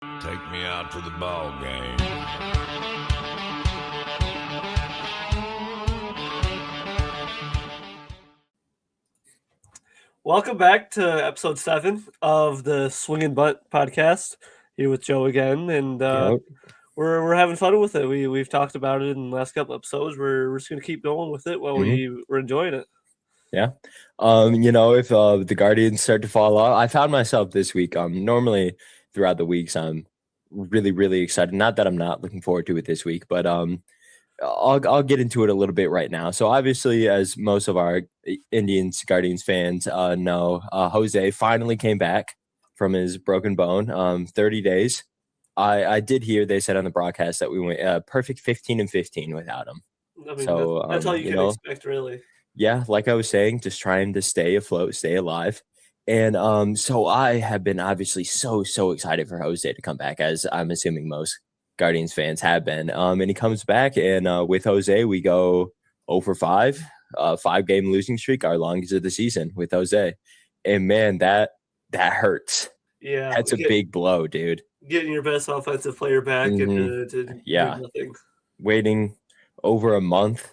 Take me out to the ball game. Welcome back to episode 7 of the Swingin Bunt podcast. Here with Joe again, and we're having fun with it. We've talked about it in the last couple episodes. We're just gonna keep going with it while we're enjoying it. Yeah. If the Guardians start to fall off, I found myself this week. Normally throughout the weeks, I'm really, really excited. Not that I'm not looking forward to it this week, but I'll get into it a little bit right now. So obviously, as most of our Indians Guardians fans know, Jose finally came back from his broken bone. 30 days. I did hear they said on the broadcast that we went perfect 15-15 without him. I mean, that's all you can expect, really. Yeah, like I was saying, just trying to stay afloat, stay alive. And so I have been obviously so excited for Jose to come back, as I'm assuming most Guardians fans have been. And he comes back, and with Jose, we go 0 for 5, 5-game losing streak, our longest of the season with Jose. And man, that hurts. Yeah, that's a big blow, dude. Getting your best offensive player back and to do nothing. Waiting over a month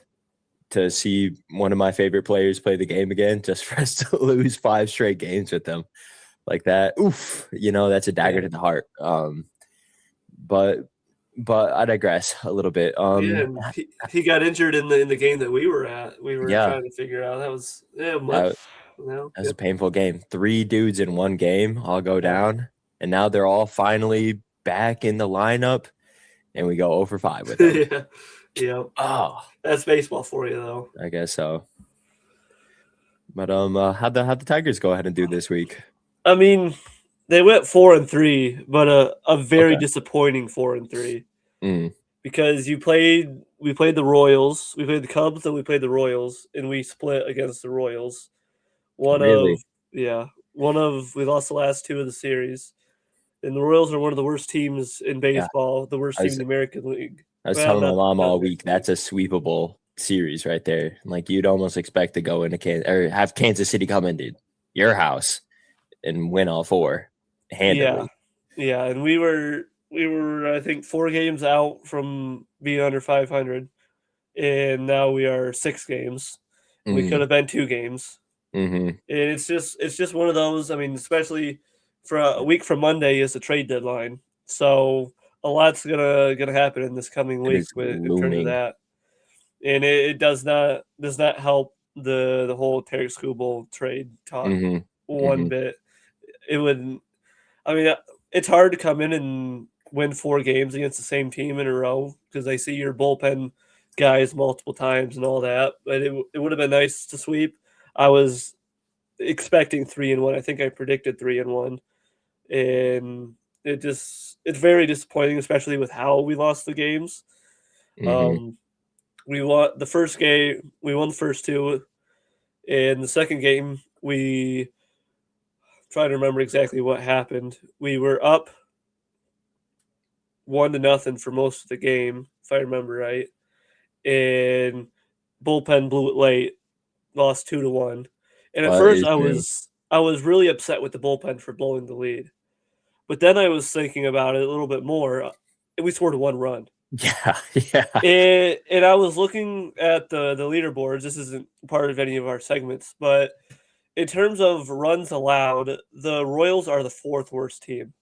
to see one of my favorite players play the game again, just for us to lose 5 straight games with them like that. Oof, that's a dagger to the heart. But I digress a little bit. He got injured in the game that we were at. We were trying to figure out that was that was a painful game. 3 dudes in one game all go down, and now they're all finally back in the lineup, and we go 0 for 5 with them. Yeah. Oh, that's baseball for you, though. I guess so. But how'd the Tigers go ahead and do this week? I mean, they went 4-3, but a very disappointing 4-3. Because we played the Royals, we played the Cubs, and we played the Royals, and we split against the Royals. We lost the last 2 of the series, and the Royals are one of the worst teams in baseball, the worst team in the American League. I was telling my mom all week that's a sweepable series right there. Like, you'd almost expect to go into or have Kansas City come into your house and win all 4 handily. Yeah, and we were I think 4 games out from being under 500, and now we are 6 games. We could have been 2 games. And it's just one of those. I mean, especially for a week from Monday is the trade deadline, so a lot's gonna happen in this coming week in terms of that, and it does not help the whole Terry Skubal trade talk one bit. It would. I mean, it's hard to come in and win 4 games against the same team in a row because they see your bullpen guys multiple times and all that. But it would have been nice to sweep. I was expecting 3-1. I think I predicted 3-1, and it's very disappointing, especially with how we lost the games. We won the first game. We won the first 2, and the second game we trying to remember exactly what happened. We were up 1-0 for most of the game, if I remember right, and bullpen blew it late, lost 2-1. And at first, I was really upset with the bullpen for blowing the lead. But then I was thinking about it a little bit more, and we scored 1 run. Yeah. And I was looking at the leaderboards. This isn't part of any of our segments, but in terms of runs allowed, the Royals are the 4th worst team.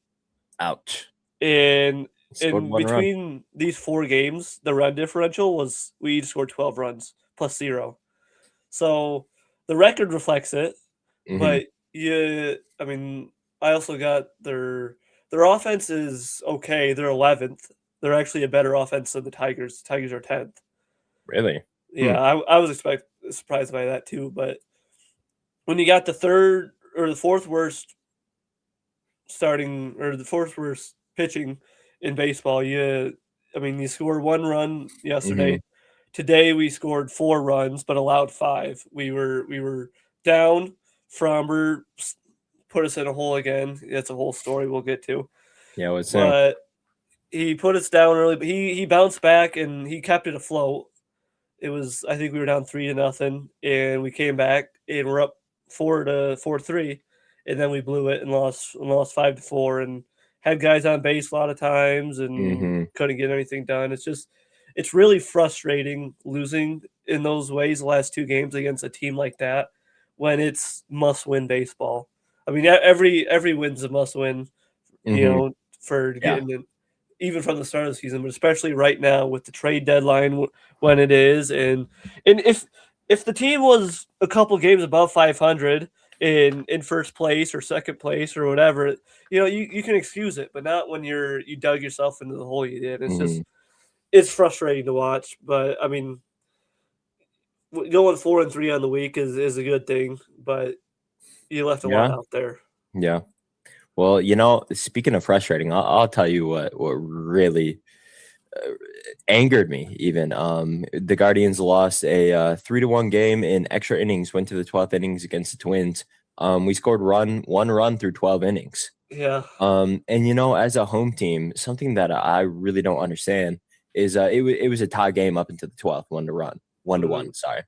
Ouch. And between these 4 games, the run differential was we each scored 12 runs plus 0. So the record reflects it, but I also got their offense is okay. They're 11th. They're actually a better offense than the Tigers. The Tigers are 10th. Really? Yeah, I was surprised by that too. But when you got the 3rd or the 4th worst starting or the 4th worst pitching in baseball, you scored 1 run yesterday. Today we scored 4 runs but allowed 5. We were down. Fromber put us in a hole again. That's a whole story we'll get to. Yeah, what's that? But he put us down early, but he bounced back and he kept it afloat. It was, I think we were down 3-0, and we came back and we're up 4-3, and then we blew it and lost 5-4 and had guys on base a lot of times and couldn't get anything done. It's really frustrating losing in those ways the last 2 games against a team like that when it's must-win baseball. I mean, every win's a must-win, for getting in, even from the start of the season, but especially right now with the trade deadline when it is, and if the team was a couple games above 500 in first place or second place or whatever, you can excuse it, but not when you dug yourself into the hole you did. It's frustrating to watch, but I mean, going 4-3 on the week is a good thing, but you left a lot out there. Yeah. Well, speaking of frustrating, I'll tell you what really angered me even. The Guardians lost a 3-1 game in extra innings, went to the 12th innings against the Twins. We scored one run through 12 innings. Yeah. And as a home team, something that I really don't understand is it was a tie game up until the 12th, 1-1. Sorry.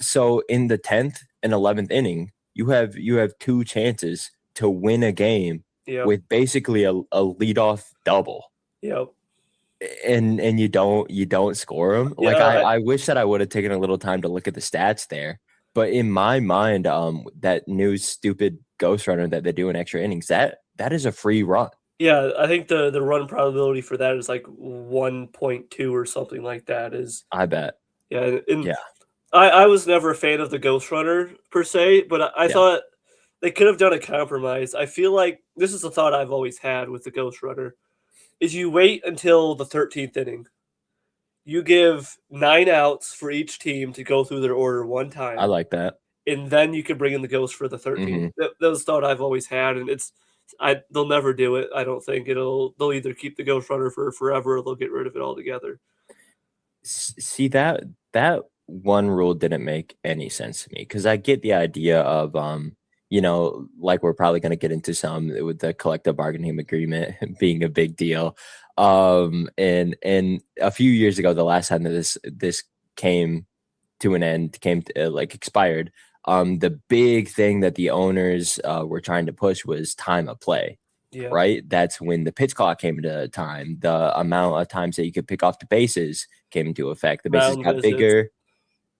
So in the 10th and 11th inning, you have 2 chances to win a game with basically a leadoff double. Yep. And you don't score them. Yeah, like I wish that I would have taken a little time to look at the stats there. But in my mind, that new stupid ghost runner that they do in extra innings, that is a free run. Yeah, I think the run probability for that is like 1.2 or something like that. I bet. Yeah, I was never a fan of the ghost runner per se, but I thought they could have done a compromise. I feel like this is a thought I've always had with the ghost runner, is you wait until the 13th inning. You give 9 outs for each team to go through their order one time. I like that. And then you can bring in the ghost for the 13th. That was a thought I've always had, and they'll never do it. I don't think they'll either keep the ghost runner for forever or they'll get rid of it altogether. See, that one rule didn't make any sense to me, because I get the idea of like we're probably going to get into some with the collective bargaining agreement being a big deal. And a few years ago, the last time that this came to an end, expired, the big thing that the owners were trying to push was time of play. Yeah. Right? That's when the pitch clock came into time. The amount of times that you could pick off the bases came into effect. The bases got bigger.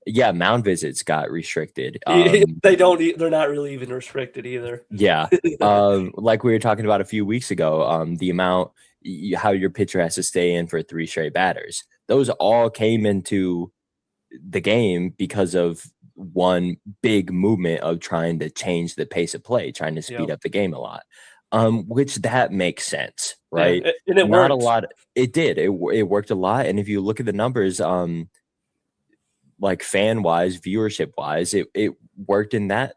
Yeah, mound visits got restricted. They're not really even restricted either. Yeah. Like we were talking about a few weeks ago, the amount how your pitcher has to stay in for 3 straight batters. Those all came into the game because of one big movement of trying to change the pace of play, trying to speed up the game a lot. Which that makes sense, right? Yeah, and it not worked. A lot. It did. It worked a lot. And if you look at the numbers, like fan wise, viewership wise, it worked in that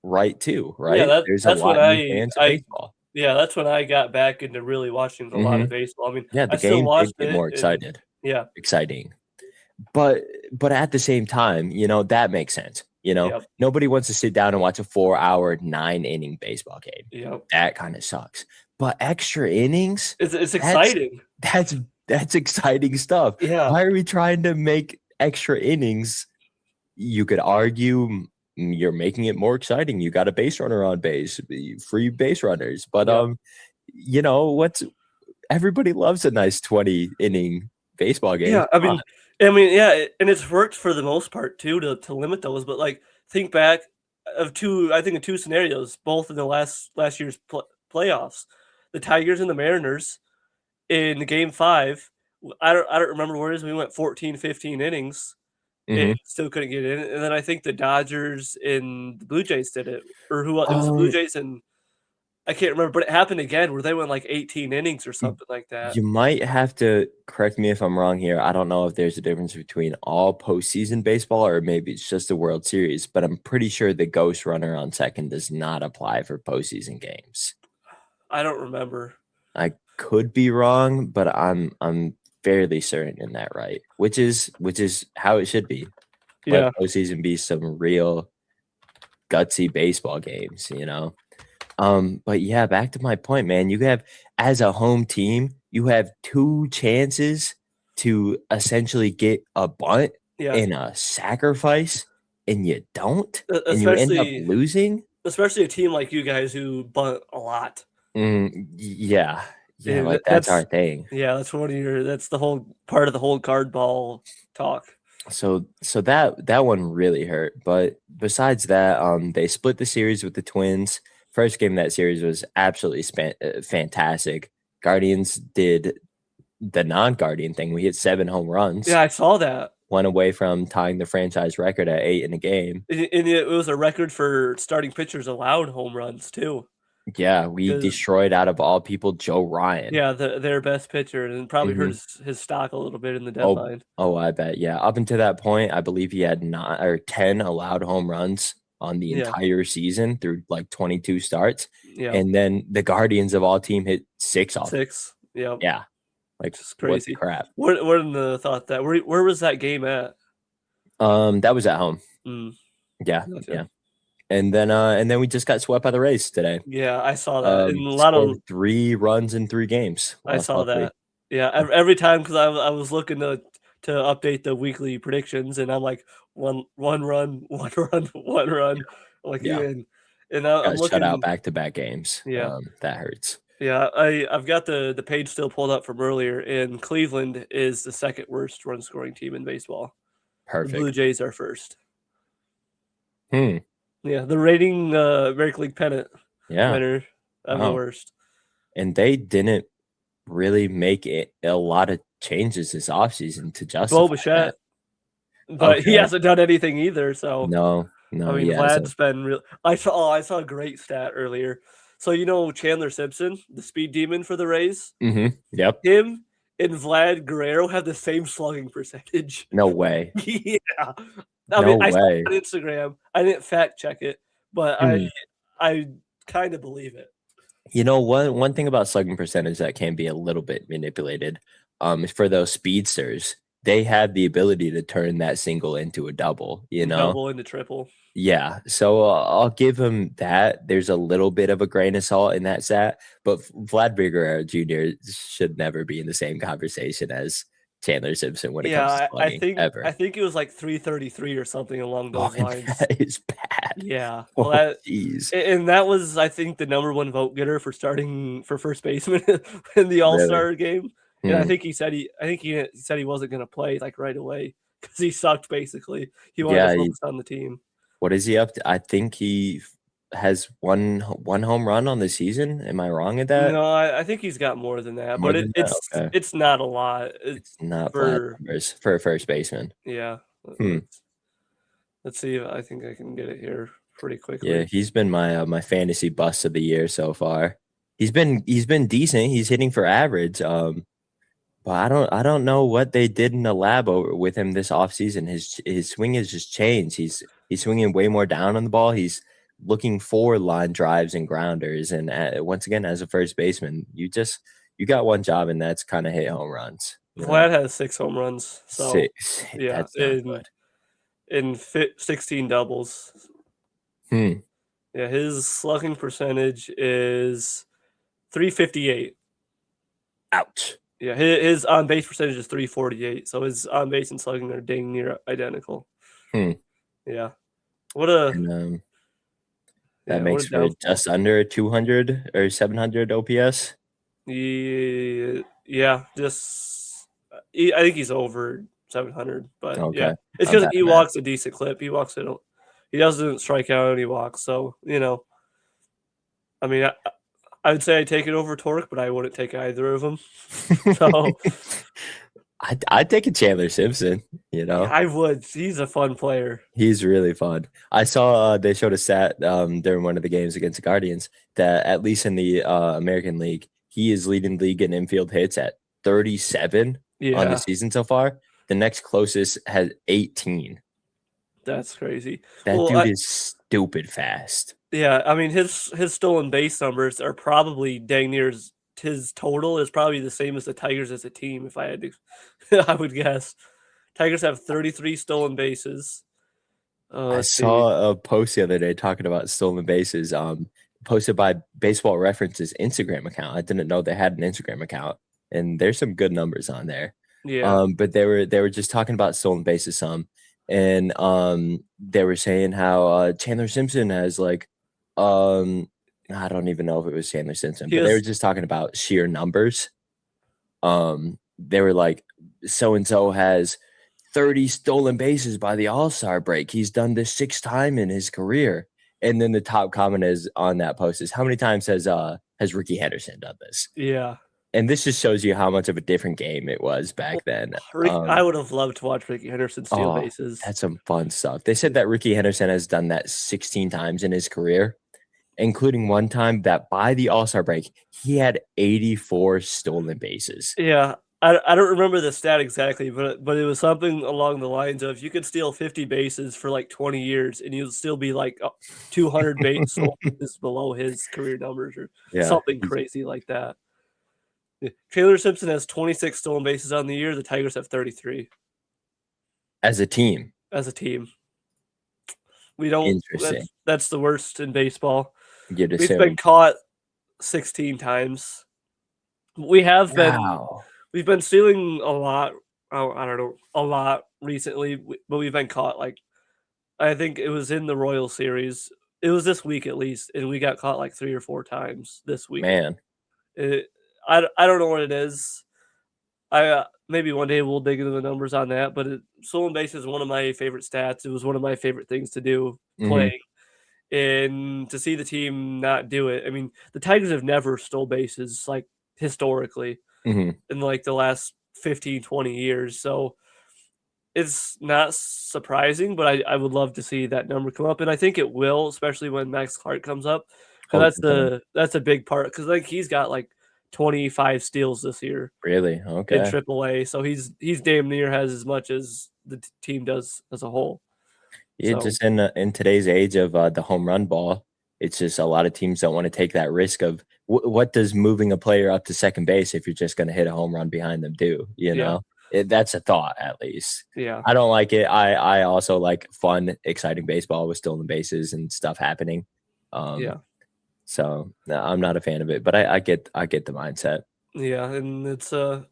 right too, right? Yeah, there's a lot of fans of baseball. Yeah, that's when I got back into really watching a lot of baseball. I mean, yeah, the I still game watched did get more excited. Exciting. But at the same time, that makes sense. Nobody wants to sit down and watch a 4-hour 9-inning baseball game. Yep. That kind of sucks. But extra innings, it's exciting. That's exciting stuff. Yeah. Why are we trying to make extra innings? You could argue you're making it more exciting. You got a base runner on base, free base runners. But everybody loves a nice 20-inning baseball game. Yeah, I mean, and it's worked for the most part too to limit those. But like, think back of 2 scenarios, both in the last year's playoffs, the Tigers and the Mariners in Game 5. I don't remember where it is. We went 14, 15 innings. And still couldn't get in. And then I think the Dodgers and the Blue Jays did it, or it was the Blue Jays and I can't remember, but it happened again where they went like 18 innings or something like that. You might have to correct me if I'm wrong here. I don't know if there's a difference between all postseason baseball or maybe it's just the World Series, but I'm pretty sure the ghost runner on second does not apply for postseason games. I don't remember. I could be wrong, but I'm fairly certain in that, right? Which is how it should be. Yeah. Let postseason be some real gutsy baseball games, But yeah, back to my point, man. You have, as a home team, you have 2 chances to essentially get a bunt and a sacrifice, and you don't, and you end up losing. Especially a team like you guys who bunt a lot. Yeah, And like that's our thing. Yeah, that's that's the whole part of the whole card ball talk. So that one really hurt. But besides that, they split the series with the Twins. First game of that series was absolutely fantastic. Guardians did the non-Guardian thing. We hit 7 home runs. Yeah, I saw that. One away from tying the franchise record at 8 in a game. And it was a record for starting pitchers allowed home runs too. Yeah, we destroyed out of all people Joe Ryan. Yeah, their best pitcher, and probably hurt his stock a little bit in the deadline. Oh, I bet. Yeah, up until that point, I believe he had 9 or 10 allowed home runs on the entire season through like 22 starts. Yeah, and then the Guardians of all team hit 6 off. 6. Yeah, yeah, like it's crazy. What crap. What in the thought that where was that game at? That was at home. Yeah, gotcha. Yeah. And then we just got swept by the Rays today. Yeah, I saw that. And a lot of 3 runs in 3 games. I saw that. 3. Yeah, every time because I was looking to update the weekly predictions, and I'm like one run, one run. Like and I'm looking shut out back-to-back games. Yeah, that hurts. Yeah, I've got the page still pulled up from earlier, and Cleveland is the second worst run scoring team in baseball. Perfect. The Blue Jays are first. Yeah, the rating American League pennant winner of the worst. And they didn't really make a lot of changes this offseason to justify that. But he hasn't done anything either. So no. I mean, Vlad's been real. I saw a great stat earlier. So Chandler Simpson, the speed demon for the Rays. Yep. Him and Vlad Guerrero have the same slugging percentage. No way. Yeah. I mean, I saw it on Instagram. I didn't fact check it, but I kind of believe it. One thing about slugging percentage that can be a little bit manipulated, is for those speedsters, they have the ability to turn that single into a double. Double into triple. Yeah, so I'll give him that. There's a little bit of a grain of salt in that stat, but Vlad Guerrero Jr. should never be in the same conversation as Chandler Simpson when it comes to slugging, ever. I think it was like 333 or something along those lines. That is bad. Yeah. Well, and that was, I think, the #1 vote getter for starting for first baseman in the All-Star game. And I think he said he wasn't going to play like right away because he sucked. Basically, he wanted to focus on the team. What is he up to? I think he has one home run on the season. Am I wrong at that? No, I think he's got more than that, but it's not a lot. It's not for a first baseman. Yeah. Let's see if I think I can get it here pretty quickly. Yeah, he's been my fantasy bust of the year so far. He's been decent. He's hitting for average. But I don't know what they did in the lab with him this offseason. His swing has just changed. He's swinging way more down on the ball. He's looking for line drives and grounders. And once again, as a first baseman, you got one job, and that's kind of hit home runs. Vlad has 6 home runs. So 6. Yeah, that's not good. In 16 doubles. Yeah, his slugging percentage is 358. Ouch. Yeah, his on base percentage is 348. So his on base and slugging are dang near identical. Yeah. What a that makes for just under 200 or 700 OPS. Yeah, I think he's over 700, but yeah, it's because he walks a decent clip. He doesn't strike out any walks, so I mean, I would say I take it over Torque, but I wouldn't take either of them. So I'd take a Chandler Simpson. Yeah, I would. He's a fun player. He's really fun. I saw they showed a stat during one of the games against the Guardians that at least in the American League, he is leading the league in infield hits at 37 on the season so far. The next closest has 18. That's crazy. That dude is stupid fast. Yeah, I mean his stolen base numbers are probably dang near his total is probably the same as the Tigers as a team. If I had to, I would guess. Tigers have 33 stolen bases. I saw a post the other day talking about stolen bases. Posted by Baseball Reference's Instagram account. I didn't know they had an Instagram account, and there's some good numbers on there. Yeah. But they were just talking about stolen bases some, and they were saying how Chandler Simpson has like I don't even know if it was Chandler Simpson, but they were just talking about sheer numbers. They were like, so and so has 30 stolen bases by the All-Star break. He's done this 6 times in his career. And then the top comment is on that post is, how many times has Ricky Henderson done this? Yeah. And this just shows you how much of a different game it was back then. I would have loved to watch Ricky Henderson steal bases. That's some fun stuff. They said that Ricky Henderson has done that 16 times in his career, including one time that by the All-Star break, he had 84 stolen bases. Yeah. I don't remember the stat exactly, but it was something along the lines of you could steal 50 bases for like 20 years and you'll still be like 200 bases below his career numbers or something crazy like that. Taylor Simpson has 26 stolen bases on the year. The Tigers have 33. As a team. We don't. Interesting. That's the worst in baseball. We've been caught 16 times. We have been. We've been stealing a lot. I don't know, a lot recently, but we've been caught like, I think it was in the Royal Series. It was this week at least, and we got caught like 3 or 4 times this week. Man. I don't know what it is. Maybe one day we'll dig into the numbers on that, but stolen base is one of my favorite stats. It was one of my favorite things to do playing, and to see the team not do it. I mean, the Tigers have never stole bases like historically in like the last 15, 20 years. So it's not surprising, but I would love to see that number come up, and I think it will, especially when Max Clark comes up, because that's a big part. Because like he's got like 25 steals this year. Really? Okay. In AAA, so he's damn near has as much as the team does as a whole. Yeah, so. Just in today's age of the home run ball, it's just a lot of teams don't want to take that risk of what does moving a player up to second base if you're just going to hit a home run behind them do? You know, that's a thought at least. Yeah, I don't like it. I also like fun, exciting baseball with stolen bases and stuff happening. So no, I'm not a fan of it, but I get the mindset. Yeah, and it's I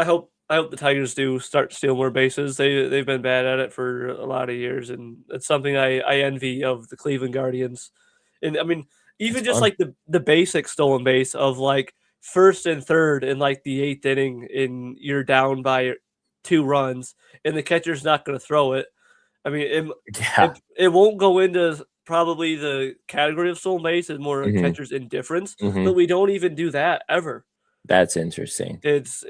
hope the Tigers do start to steal more bases. They've been bad at it for a lot of years, and it's something I envy of the Cleveland Guardians. And I mean, even just like the basic stolen base of like first and third in like the 8th inning, and you're down by 2 runs, and the catcher's not going to throw it. I mean, it won't go into probably the category of stolen base is more catcher's indifference, but we don't even do that ever. That's interesting. It's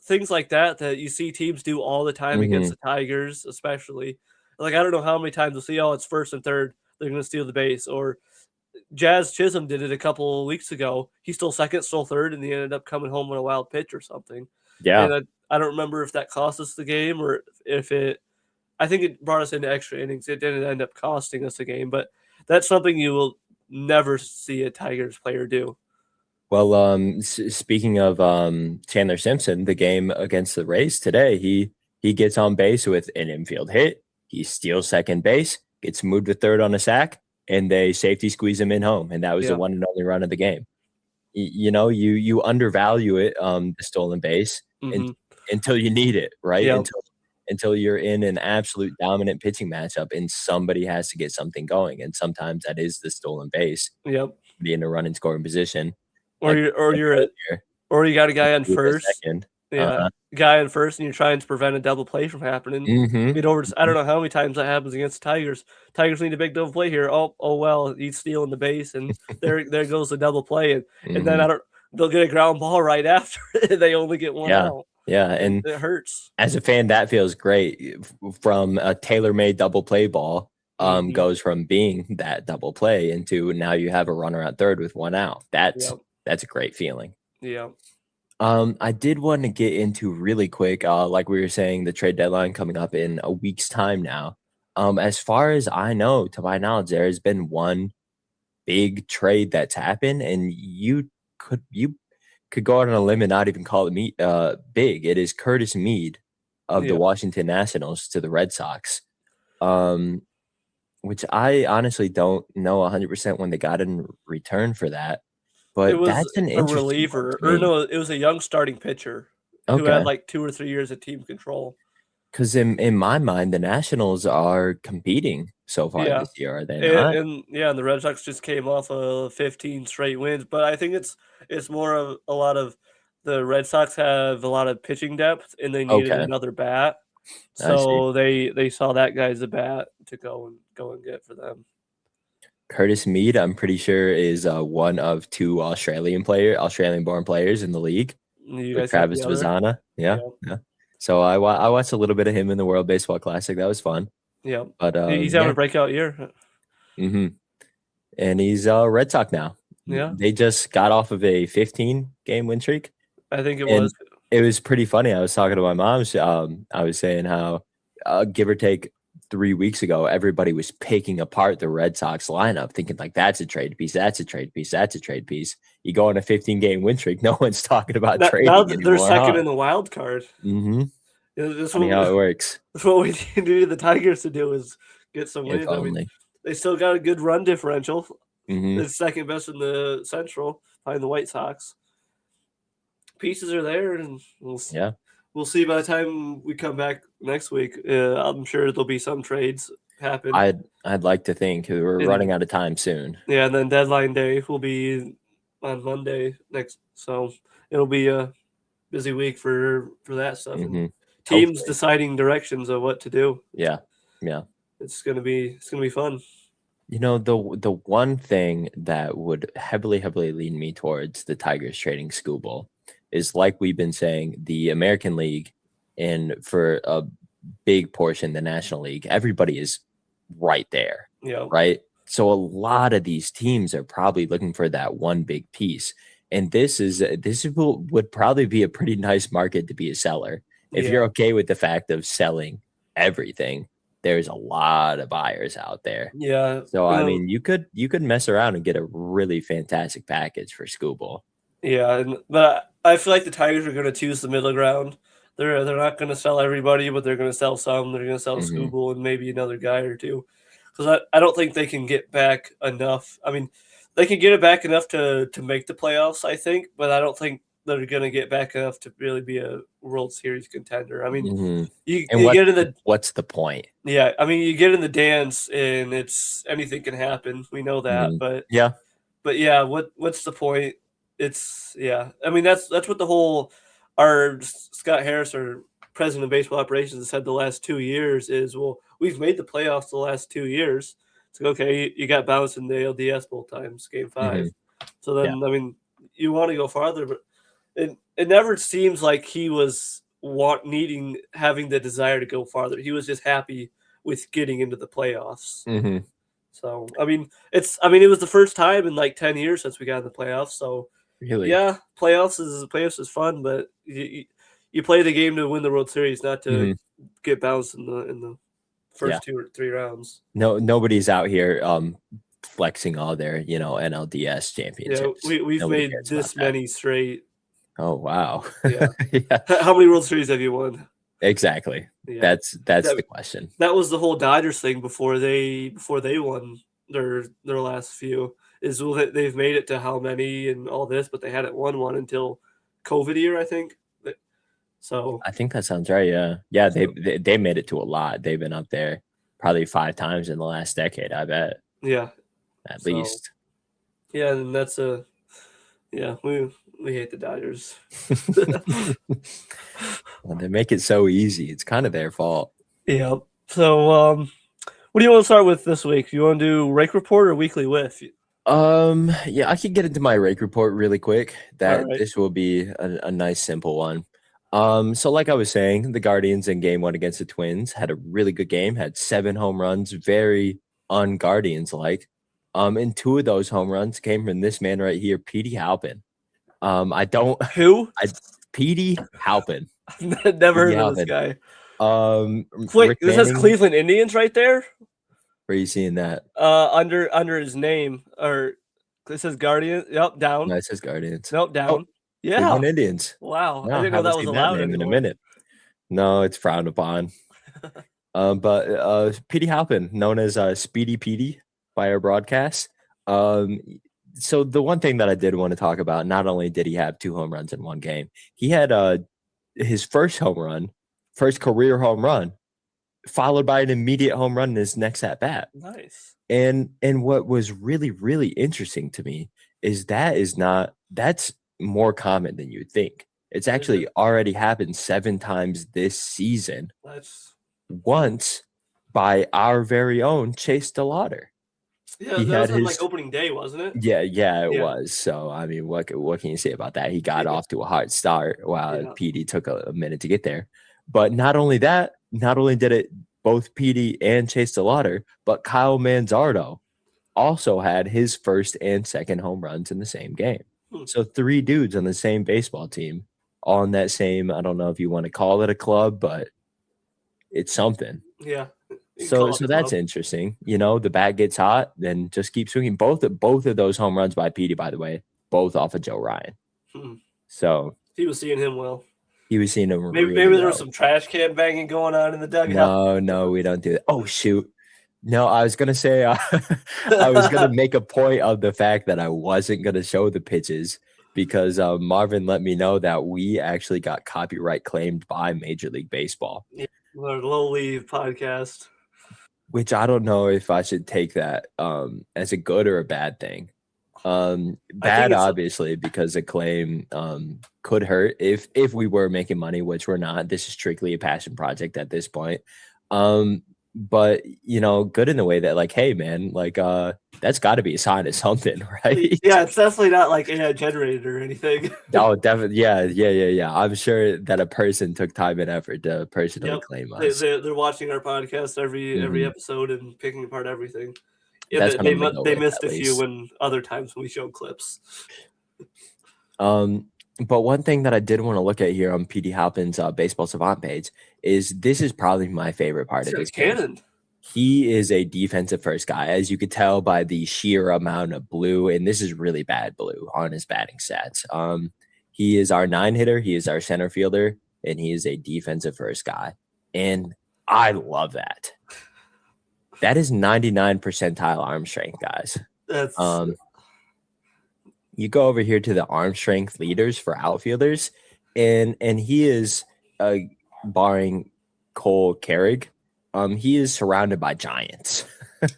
things like that you see teams do all the time against the Tigers, especially. Like, I don't know how many times we'll see, it's first and third, they're going to steal the base. Or Jazz Chisholm did it a couple of weeks ago. He stole second, stole third, and he ended up coming home with a wild pitch or something. Yeah. And I don't remember if that cost us the game or if I think it brought us into extra innings. It didn't end up costing us a game, but that's something you will never see a Tigers player do. Well, speaking of Chandler Simpson, the game against the Rays today, he gets on base with an infield hit. He steals second base, gets moved to third on a sack, and they safety squeeze him in home. And that was the one and only run of the game. You know, you undervalue it, the stolen base, until you need it, right? Yep. Until you're in an absolute dominant pitching matchup and somebody has to get something going. And sometimes that is the stolen base. Yep. Be in a running scoring position. Or you got a guy on first. Guy on first, and you're trying to prevent a double play from happening. I don't know how many times that happens against the Tigers. Tigers need a big double play here. Oh well, he's stealing the base, and there goes the double play, and then they'll get a ground ball right after. They only get one out. Yeah, and it hurts. As a fan, that feels great. From a tailor-made double play ball, goes from being that double play into now you have a runner at third with 1 out. That's a great feeling. Yeah. I did want to get into really quick, like we were saying, the trade deadline coming up in a week's time now. As far as I know, to my knowledge, there has been one big trade that's happened, and you could go out on a limb and not even call it big. It is Curtis Mead of the Washington Nationals to the Red Sox, which I honestly don't know 100% when they got in return for that. But that's an interesting reliever. Or no, it was a young starting pitcher who had like 2 or 3 years of team control. Because in my mind, the Nationals are competing so far Yeah. this year, are they not? And the Red Sox just came off of 15 straight wins, but I think it's more of a lot of the Red Sox have a lot of pitching depth and they needed Okay, another bat. I see. So they saw that guy as a bat to go and get for them. Curtis Mead, I'm pretty sure, is one of two Australian-born players in the league You with guys got the Travis other? Vazana. Yeah, Yeah. yeah. So I watched a little bit of him in the World Baseball Classic. That was fun. Yeah. But He's having yeah. a breakout year. Mm-hmm. And he's a Red Sox now. Yeah. They just got off of a 15-game win streak. I think it And was. it was pretty funny. I was talking to my mom. I was saying how, give or take 3 weeks ago, everybody was picking apart the Red Sox lineup, thinking like, that's a trade piece, that's a trade piece, that's a trade piece. You go on a 15-game win streak, no one's talking about Now trading they're anymore. second in the wild card. Mm-hmm. That's Funny how it works. That's what we need the Tigers to do is get some wins. If I mean, only. they still got a good run differential. Mm-hmm. It's second best in the Central behind the White Sox. Pieces are there, and we'll see by the time we come back next week. I'm sure there'll be some trades happen. I'd like to think we're running out of time soon. Yeah, and then deadline day will be on Monday next, so it'll be a busy week for that stuff. Mm-hmm. And teams Hopefully. deciding directions of what to do. Yeah. It's gonna be fun. You know, the one thing that would heavily lead me towards the Tigers trading Skubal is, like we've been saying, the American League, and for a big portion the National League, everybody is right there. Yeah. Right. So a lot of these teams are probably looking for that one big piece. And this would probably be a pretty nice market to be a seller. If you're okay with the fact of selling everything, there's a lot of buyers out there. Yeah. So I mean, you could mess around and get a really fantastic package for Skubal. Yeah, but I feel like the Tigers are going to choose the middle ground. They're not going to sell everybody, but they're going to sell some. They're going to sell Skubal and maybe another guy or two, because I don't think they can get back enough. I mean, they can get it back enough to make the playoffs, I think, but I don't think they're going to get back enough to really be a World Series contender. I mean, you get in the what's the point? Yeah, I mean, you get in the dance and it's anything can happen. We know that, but yeah, what's the point? I mean, that's what the whole our Scott Harris, our president of baseball operations, has said the last 2 years is, well, we've made the playoffs the last 2 years. It's like, okay, you got bounced in the LDS both times, game 5. So then, I mean, you want to go farther, but it never seems like he was having the desire to go farther. He was just happy with getting into the playoffs. So I mean, it was the first time in like 10 years since we got in the playoffs. So really, yeah, playoffs is fun, but you play the game to win the World Series, not to get bounced in the first 2 or 3 rounds. Nobody's out here flexing all their NLDS championships. Yeah, we've made this many straight. Oh wow! Yeah. How many World Series have you won? Exactly. Yeah. That's the question. That was the whole Dodgers thing before they won their last few. Is they've made it to how many and all this, but they hadn't won one until COVID year, I think. So I think that sounds right. Yeah. They made it to a lot. They've been up there probably 5 times in the last decade, I bet. Yeah, at least. Yeah, and that's we hate the Dodgers. Well, they make it so easy. It's kind of their fault. Yeah. So, what do you want to start with this week? You want to do rake report or weekly whiff? Yeah, I could get into my rake report really quick. This will be a nice, simple one. So like I was saying, the Guardians in game 1 against the Twins had a really good game, had 7 home runs, very un-Guardians-like. And 2 of those home runs came from this man right here, Petey Halpin. Petey Halpin. I've never heard of this guy. Wait, this has Cleveland Indians right there? Where are you seeing that? Under his name, or it says Guardian. Yep, down. No, it says Guardians. Nope, down. Oh, yeah, Cleveland Indians. Wow, I didn't know that was allowed in a minute. No, it's frowned upon. But Petey Halpin, known as Speedy Petey by our broadcast. So the one thing that I did want to talk about, not only did he have 2 home runs in one game, he had his first home run first career home run, followed by an immediate home run in his next at bat. Nice. And what was really, really interesting to me is that's more common than you'd think. It's actually already happened 7 times this season. That's once by our very own Chase DeLauder. Yeah, that was on like opening day, wasn't it? Yeah, it was. So I mean, what can you say about that? He got off to a hard start while PD took a minute to get there. But not only that, not only did it both PD and Chase DeLauder, but Kyle Manzardo also had his first and second home runs in the same game. So 3 dudes on the same baseball team, all in that same, I don't know if you want to call it a club, but it's something. Yeah. So that's interesting. You know, the bat gets hot, then just keep swinging. Both of those home runs by Petey, by the way, both off of Joe Ryan. So he was seeing him well. He was seeing him. Maybe there was some trash can banging going on in the dugout. No, we don't do that. Oh shoot. No, I was gonna say I was gonna make a point of the fact that I wasn't gonna show the pitches because Marvin let me know that we actually got copyright claimed by Major League Baseball. Yeah, our Low Leave podcast. Which I don't know if I should take that as a good or a bad thing. Bad, obviously, because a claim could hurt if we were making money, which we're not. This is strictly a passion project at this point. But you know, good in the way that like, hey man, like that's got to be a sign of something, right? Yeah, it's definitely not like AI generated or anything. Oh, definitely, yeah. I'm sure that a person took time and effort to personally claim us. They're watching our podcast every episode and picking apart everything. Yeah, that's they missed a few when other times when we showed clips. But one thing that I did want to look at here on PD Halpin's Baseball Savant page is this is probably my favorite part of this cannon. He is a defensive first guy, as you could tell by the sheer amount of blue, and this is really bad blue on his batting stats. He is our 9 hitter, he is our center fielder, and he is a defensive first guy. And I love that. That is 99 percentile arm strength, guys. That's you go over here to the arm strength leaders for outfielders, and he is barring Cole Carrig, he is surrounded by giants.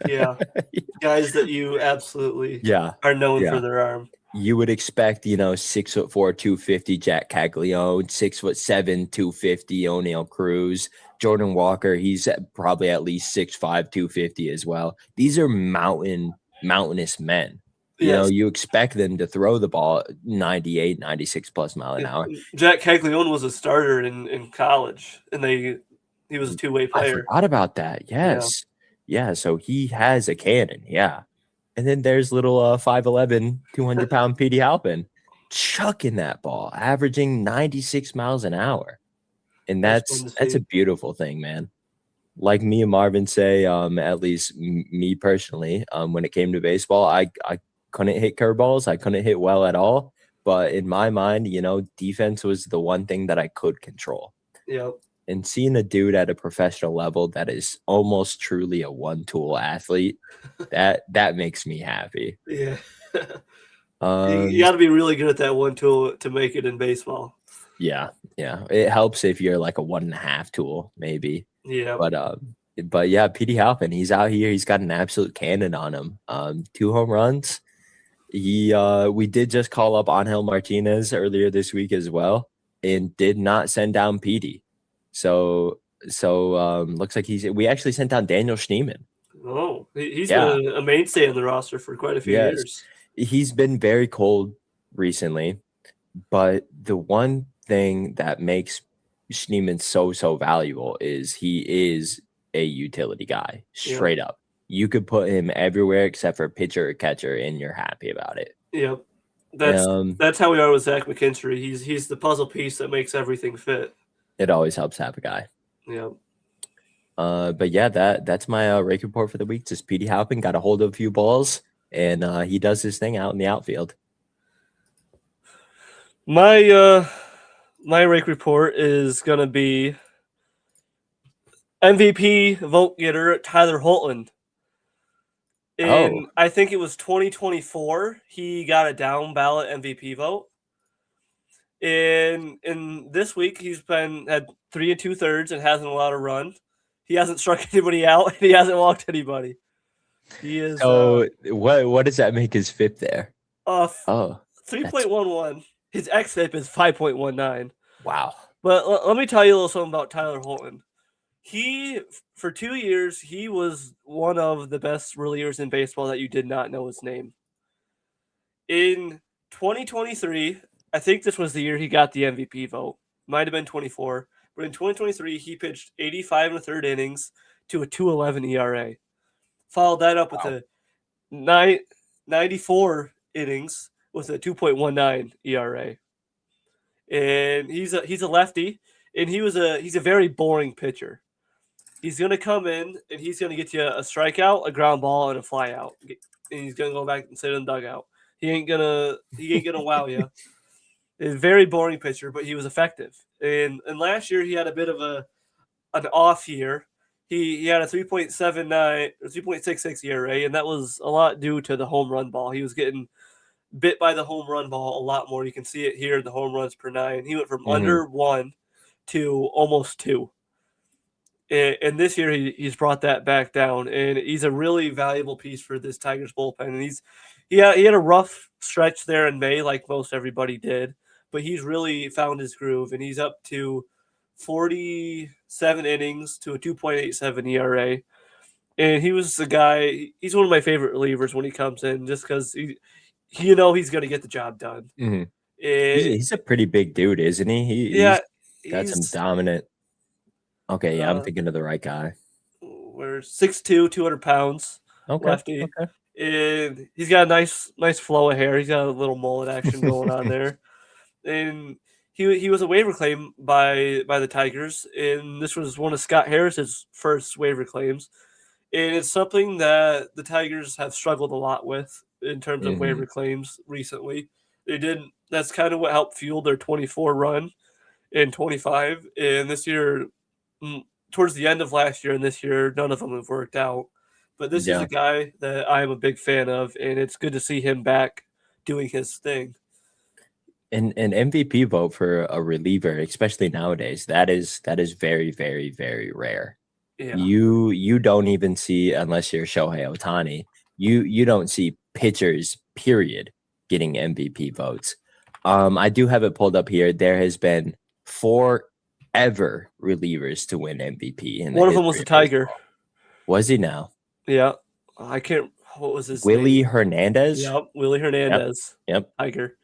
Yeah, guys that you absolutely are known for their arm. You would expect, 6'4", 250 Jack Caglione, 6'7", 250 O'Neal Cruz, Jordan Walker. He's probably at least 6'5", 250 as well. These are mountainous men. You know, you expect them to throw the ball 98, 96 plus mile an hour. Jack Caglione was a starter in college, and he was a two-way player. I forgot about that. Yes. Yeah, so he has a cannon. Yeah. And then there's little 5'11", 200-pound PD Halpin chucking that ball, averaging 96 miles an hour. And that's a beautiful thing, man. Like me and Marvin say, at least me personally, when it came to baseball, I couldn't hit curveballs. I couldn't hit well at all. But in my mind, defense was the one thing that I could control. Yep. And seeing a dude at a professional level that is almost truly a one-tool athlete, that makes me happy. Yeah. You got to be really good at that one tool to make it in baseball. Yeah. It helps if you're like a 1.5 tool, maybe. Yeah. But yeah, PD Halpin, he's out here. He's got an absolute cannon on him. 2 home runs. We did just call up Angel Martinez earlier this week as well, and did not send down PD. So looks like we actually sent down Daniel Schneemann. Oh, he's been a mainstay on the roster for quite a few years. He's been very cold recently, but the one thing that makes Schneemann so valuable is he is a utility guy, straight up. You could put him everywhere except for pitcher or catcher, and you're happy about it. Yep. That's how we are with Zach McKinstry. He's the puzzle piece that makes everything fit. It always helps to have a guy. Yeah. But yeah, that's my rake report for the week. Just PD Halpin got a hold of a few balls, and he does his thing out in the outfield. My rake report is gonna be MVP vote getter Tyler Holtland. I think it was 2024. He got a down ballot MVP vote, And in this week, he's had 3 2/3 and hasn't allowed a run. He hasn't struck anybody out, and he hasn't walked anybody. He is. So what does that make his FIP there? Oh, Oh, 3.11. His xFIP is 5.19. Wow. But let me tell you a little something about Tyler Holton. He, for 2 years, he was one of the best relievers in baseball that you did not know his name. In 2023, I think this was the year he got the MVP vote. Might have been 24. But in 2023, he pitched 85 and a third innings to a 2.11 ERA. Followed that up with a 94 innings with a 2.19 ERA. And he's a lefty, and he's a very boring pitcher. He's gonna come in and he's gonna get you a strikeout, a ground ball, and a fly out. And he's gonna go back and sit in the dugout. He ain't gonna wow you. He's a very boring pitcher, but he was effective. And last year he had a bit of an off year. He had a 3.79 or 3.66 ERA, and that was a lot due to the home run ball. He was getting bit by the home run ball a lot more. You can see it here, the home runs per 9. He went from under 1 to almost 2. And this year he's brought that back down, and he's a really valuable piece for this Tigers bullpen. And he had a rough stretch there in May, like most everybody did, but he's really found his groove, and he's up to 47 innings to a 2.87 ERA. And he was the guy. He's one of my favorite relievers when he comes in, just because he's going to get the job done. He's a pretty big dude, isn't he? He's got some dominant. Okay, yeah, I'm thinking of the right guy. We're 6'2", 200 pounds, lefty. Okay. And he's got a nice flow of hair. He's got a little mullet action going on there. And he was a waiver claim by the Tigers, and this was one of Scott Harris's first waiver claims. And it's something that the Tigers have struggled a lot with in terms of waiver claims recently. That's kind of what helped fuel their 24 run in 25. And this year, towards the end of last year and this year, none of them have worked out. But this is a guy that I'm a big fan of, and it's good to see him back doing his thing. An MVP vote for a reliever, especially nowadays, that is very, very, very rare. Yeah. You don't even see, unless you're Shohei Ohtani, you don't see pitchers, period, getting MVP votes. I do have it pulled up here. There has been 4 ever relievers to win MVP. One of them was a Tiger. Baseball. Was he now? Yeah. I can't. What was his Willie name? Hernandez? Yep. Willie Hernandez. Yep. Tiger.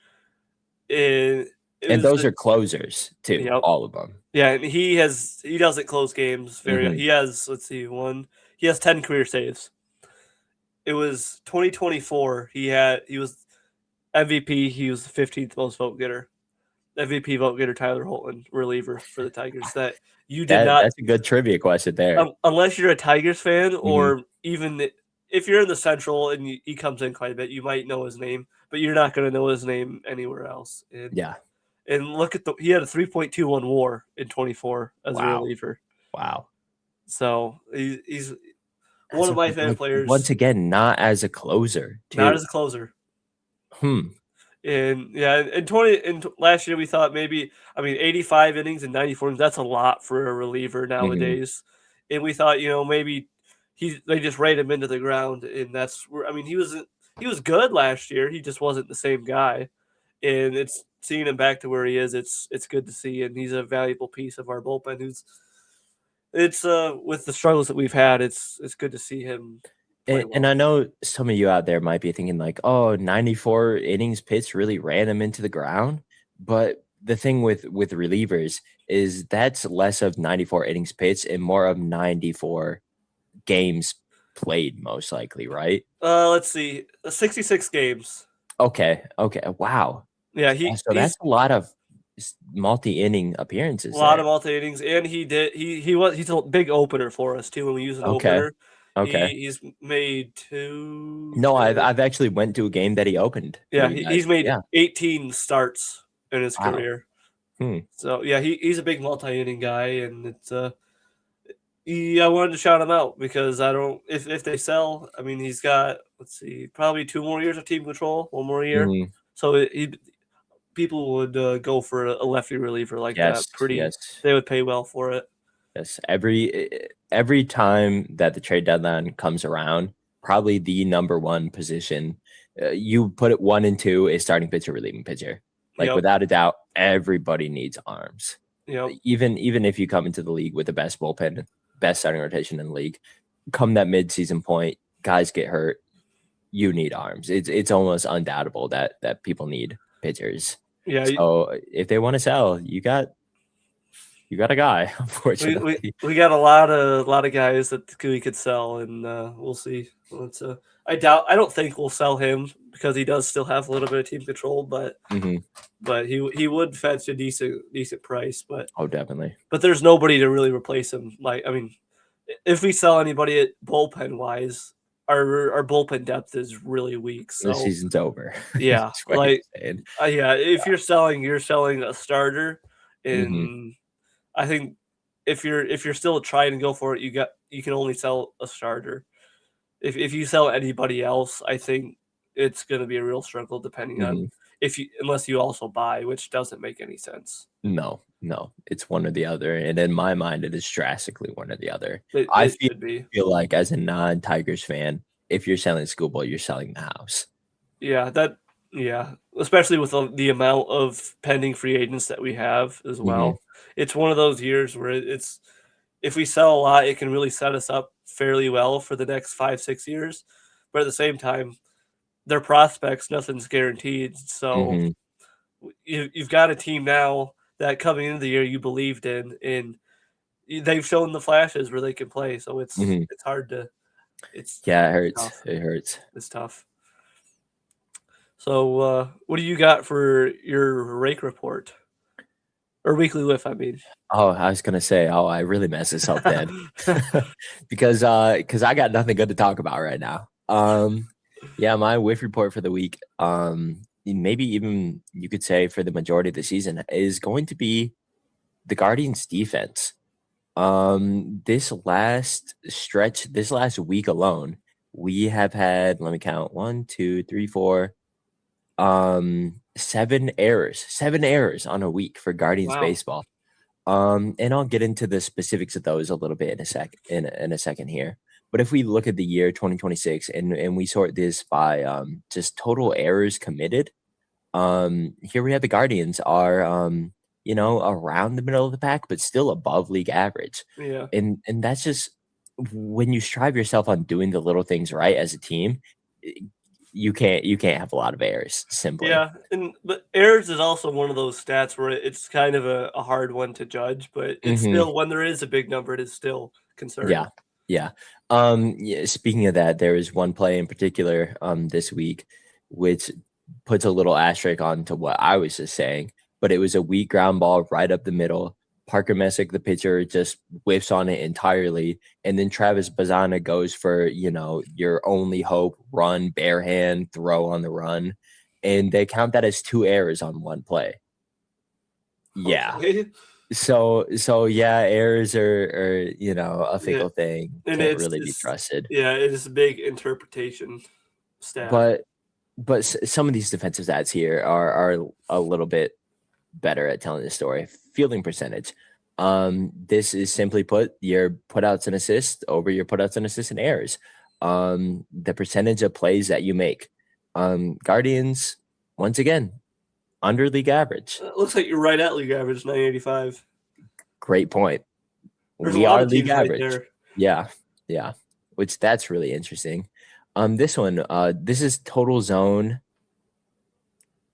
And those are closers too. Yep. All of them. Yeah, and he doesn't close games very. He has he has 10 career saves. It was 2024. He was MVP. He was the 15th most vote getter. MVP vote getter Tyler Holton, reliever for the Tigers. That you did not. That's a good trivia question there. Unless you're a Tigers fan, or even if you're in the Central and he comes in quite a bit, you might know his name, but you're not going to know his name anywhere else. And look at he had a 3.21 WAR in 24 as a reliever. Wow. So he's one of my favorite players. Once again, not as a closer. Not as a closer. And last year we thought maybe 85 innings and 94 innings, that's a lot for a reliever nowadays. And we thought, maybe they just ran him into the ground, and that's where he was good last year. He just wasn't the same guy. And it's seeing him back to where he is, it's good to see, and he's a valuable piece of our bullpen. With the struggles that we've had, it's good to see him. And I know some of you out there might be thinking like, oh, 94 innings pitched really ran him into the ground. But the thing with relievers is that's less of 94 innings pitched and more of 94 games played, most likely, right? Let's see, 66 games. Okay. Wow. Yeah, that's a lot of multi-inning appearances. A lot of multi-innings, and he's a big opener for us too when we use an opener. Okay. He's made 2. No, I've actually went to a game that he opened. Yeah, he's made 18 starts in his career. So yeah, he's a big multi-inning guy, and it's I wanted to shout him out because if they sell, he's got probably 2 more years of team control, 1 more year. So people would go for a lefty reliever like Yes, that. yes. They would pay well for it. Yes, every time that the trade deadline comes around, probably the number one position, you put it 1 and 2 is starting pitcher, relieving pitcher. Like without a doubt, everybody needs arms. Even if you come into the league with the best bullpen, best starting rotation in the league, come that mid-season point, guys get hurt, you need arms. It's almost undoubtable that people need pitchers. Yeah. So if they want to sell, you got a guy. Unfortunately, we got a lot of guys that we could sell, and we'll see. I don't think we'll sell him because he does still have a little bit of team control, but but he would fetch a decent price. But definitely. But there's nobody to really replace him. If we sell anybody at bullpen wise, our bullpen depth is really weak. So the season's over. Yeah, if you're selling a starter, and I think if you're still trying to go for it, you can only sell a starter. If you sell anybody else, I think it's going to be a real struggle depending on unless you also buy, which doesn't make any sense. No, it's one or the other, and in my mind, it is drastically one or the other. I feel like as a non-Tigers fan, if you're selling Schoolboy, you're selling the house. Yeah, especially with the amount of pending free agents that we have as well. It's one of those years where if we sell a lot, it can really set us up fairly well for the next 5-6 years. But at the same time, their prospects, nothing's guaranteed. So you've got a team now that coming into the year you believed in, and they've shown the flashes where they can play. So it's hard to. It hurts. Tough. It hurts. It's tough. So what do you got for your rake report? Or weekly whiff, I mean. Oh, I was gonna say, I really messed this up then, because I got nothing good to talk about right now. My whiff report for the week, maybe even you could say for the majority of the season, is going to be the Guardians' defense. This last week alone, we have had, let me count, 1, 2, 3, 4. 7 errors on a week for Guardians baseball. And I'll get into the specifics of those a little bit in a second here. But if we look at the year 2026 and we sort this by just total errors committed, here we have the Guardians are around the middle of the pack, but still above league average. Yeah. And that's just when you strive yourself on doing the little things right as a team, you can't have a lot of errors, simply. Yeah, but errors is also one of those stats where it's kind of a hard one to judge, but it's still, when there is a big number, it is still concerning. Yeah. Speaking of that, there is one play in particular this week which puts a little asterisk on to what I was just saying, but it was a weak ground ball right up the middle. Parker Messick, the pitcher, just whiffs on it entirely. And then Travis Bazana goes for, your only hope, run, bare hand, throw on the run. And they count that as 2 errors on one play. Yeah. Okay. So errors are a fickle thing. And can't really be trusted. Yeah, it is a big interpretation stat. But some of these defensive stats here are a little bit better at telling the story. Fielding percentage. This is simply put your putouts and assists over your putouts and assists and errors. The percentage of plays that you make. Guardians, once again, under league average. It looks like you're right at league average, 985. Great point. We are league average. Right, yeah. Which that's really interesting. This one, this is total zone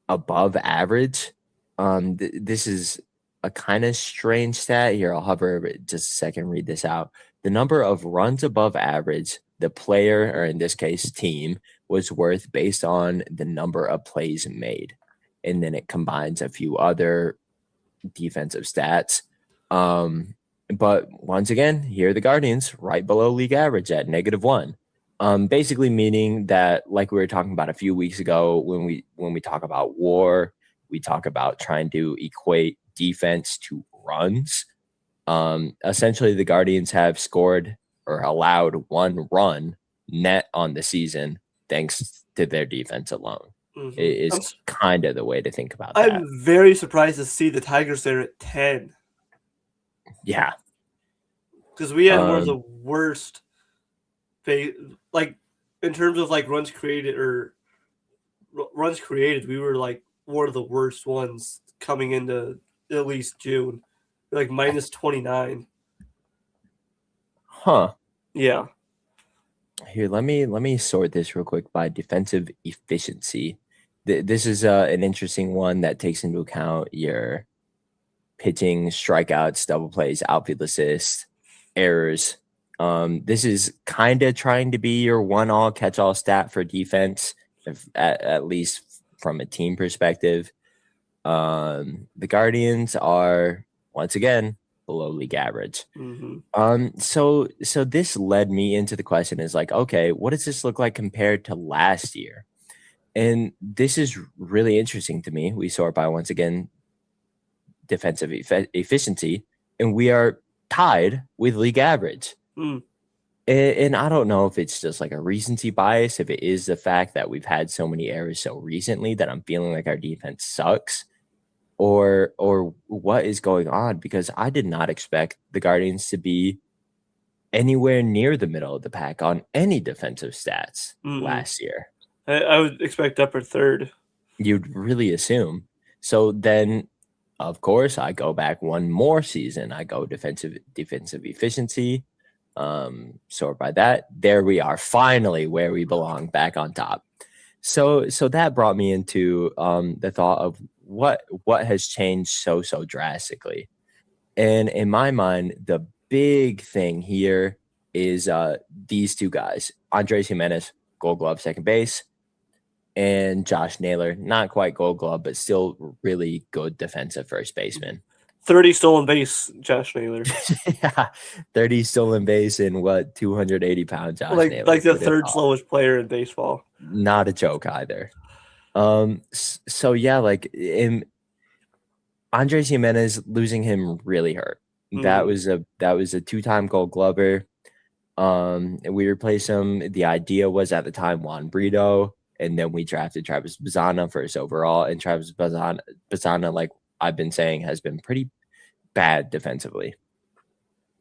above average. This is a kind of strange stat here. I'll hover just a second, read this out. The number of runs above average the player, or in this case, team, was worth based on the number of plays made. And then it combines a few other defensive stats. But once again, here are the Guardians right below league average at -1. Basically meaning that, like we were talking about a few weeks ago, when we talk about WAR, we talk about trying to equate defense to runs. Essentially, the Guardians have scored or allowed 1 run net on the season thanks to their defense alone. is kind of the way to think about that. I'm very surprised to see the Tigers there at 10. Yeah. Because we had one of the worst, like, in terms of, like, runs created, we were, like, one of the worst ones coming into at least June. Like, minus 29. Huh. Yeah. Here, let me sort this real quick by defensive efficiency. This is an interesting one that takes into account your pitching, strikeouts, double plays, outfield assists, errors. This is kind of trying to be your one-all catch-all stat for defense, at least from a team perspective. The Guardians are once again below league average. So this led me into the question is like, okay, what does this look like compared to last year? And this is really interesting to me. We sort by once again defensive efficiency, and we are tied with league average. And I don't know if it's just like a recency bias, if it is the fact that we've had so many errors so recently that I'm feeling like our defense sucks, or what is going on, because I did not expect the Guardians to be anywhere near the middle of the pack on any defensive stats last year. I would expect upper third. You'd really assume. So then, of course, I go back one more season. I go defensive efficiency. Sort by that. There we are, finally where we belong, back on top. So that brought me into the thought of what has changed so drastically. And in my mind, the big thing here is these two guys, Andres Jimenez, Gold Glove second base, and Josh Naylor, not quite Gold Glove, but still really good defensive first baseman. 30 stolen base, Josh Naylor. Yeah, 30 stolen base and what, 280 pounds, Josh Naylor. Like the third slowest player in baseball. Not a joke either. So yeah, like Andres Jimenez, losing him really hurt. That was a two-time Gold Glover. And we replaced him. The idea was at the time Juan Brito, and then we drafted Travis Bazzana first overall. And Travis Bazzana, like I've been saying, has been pretty bad defensively.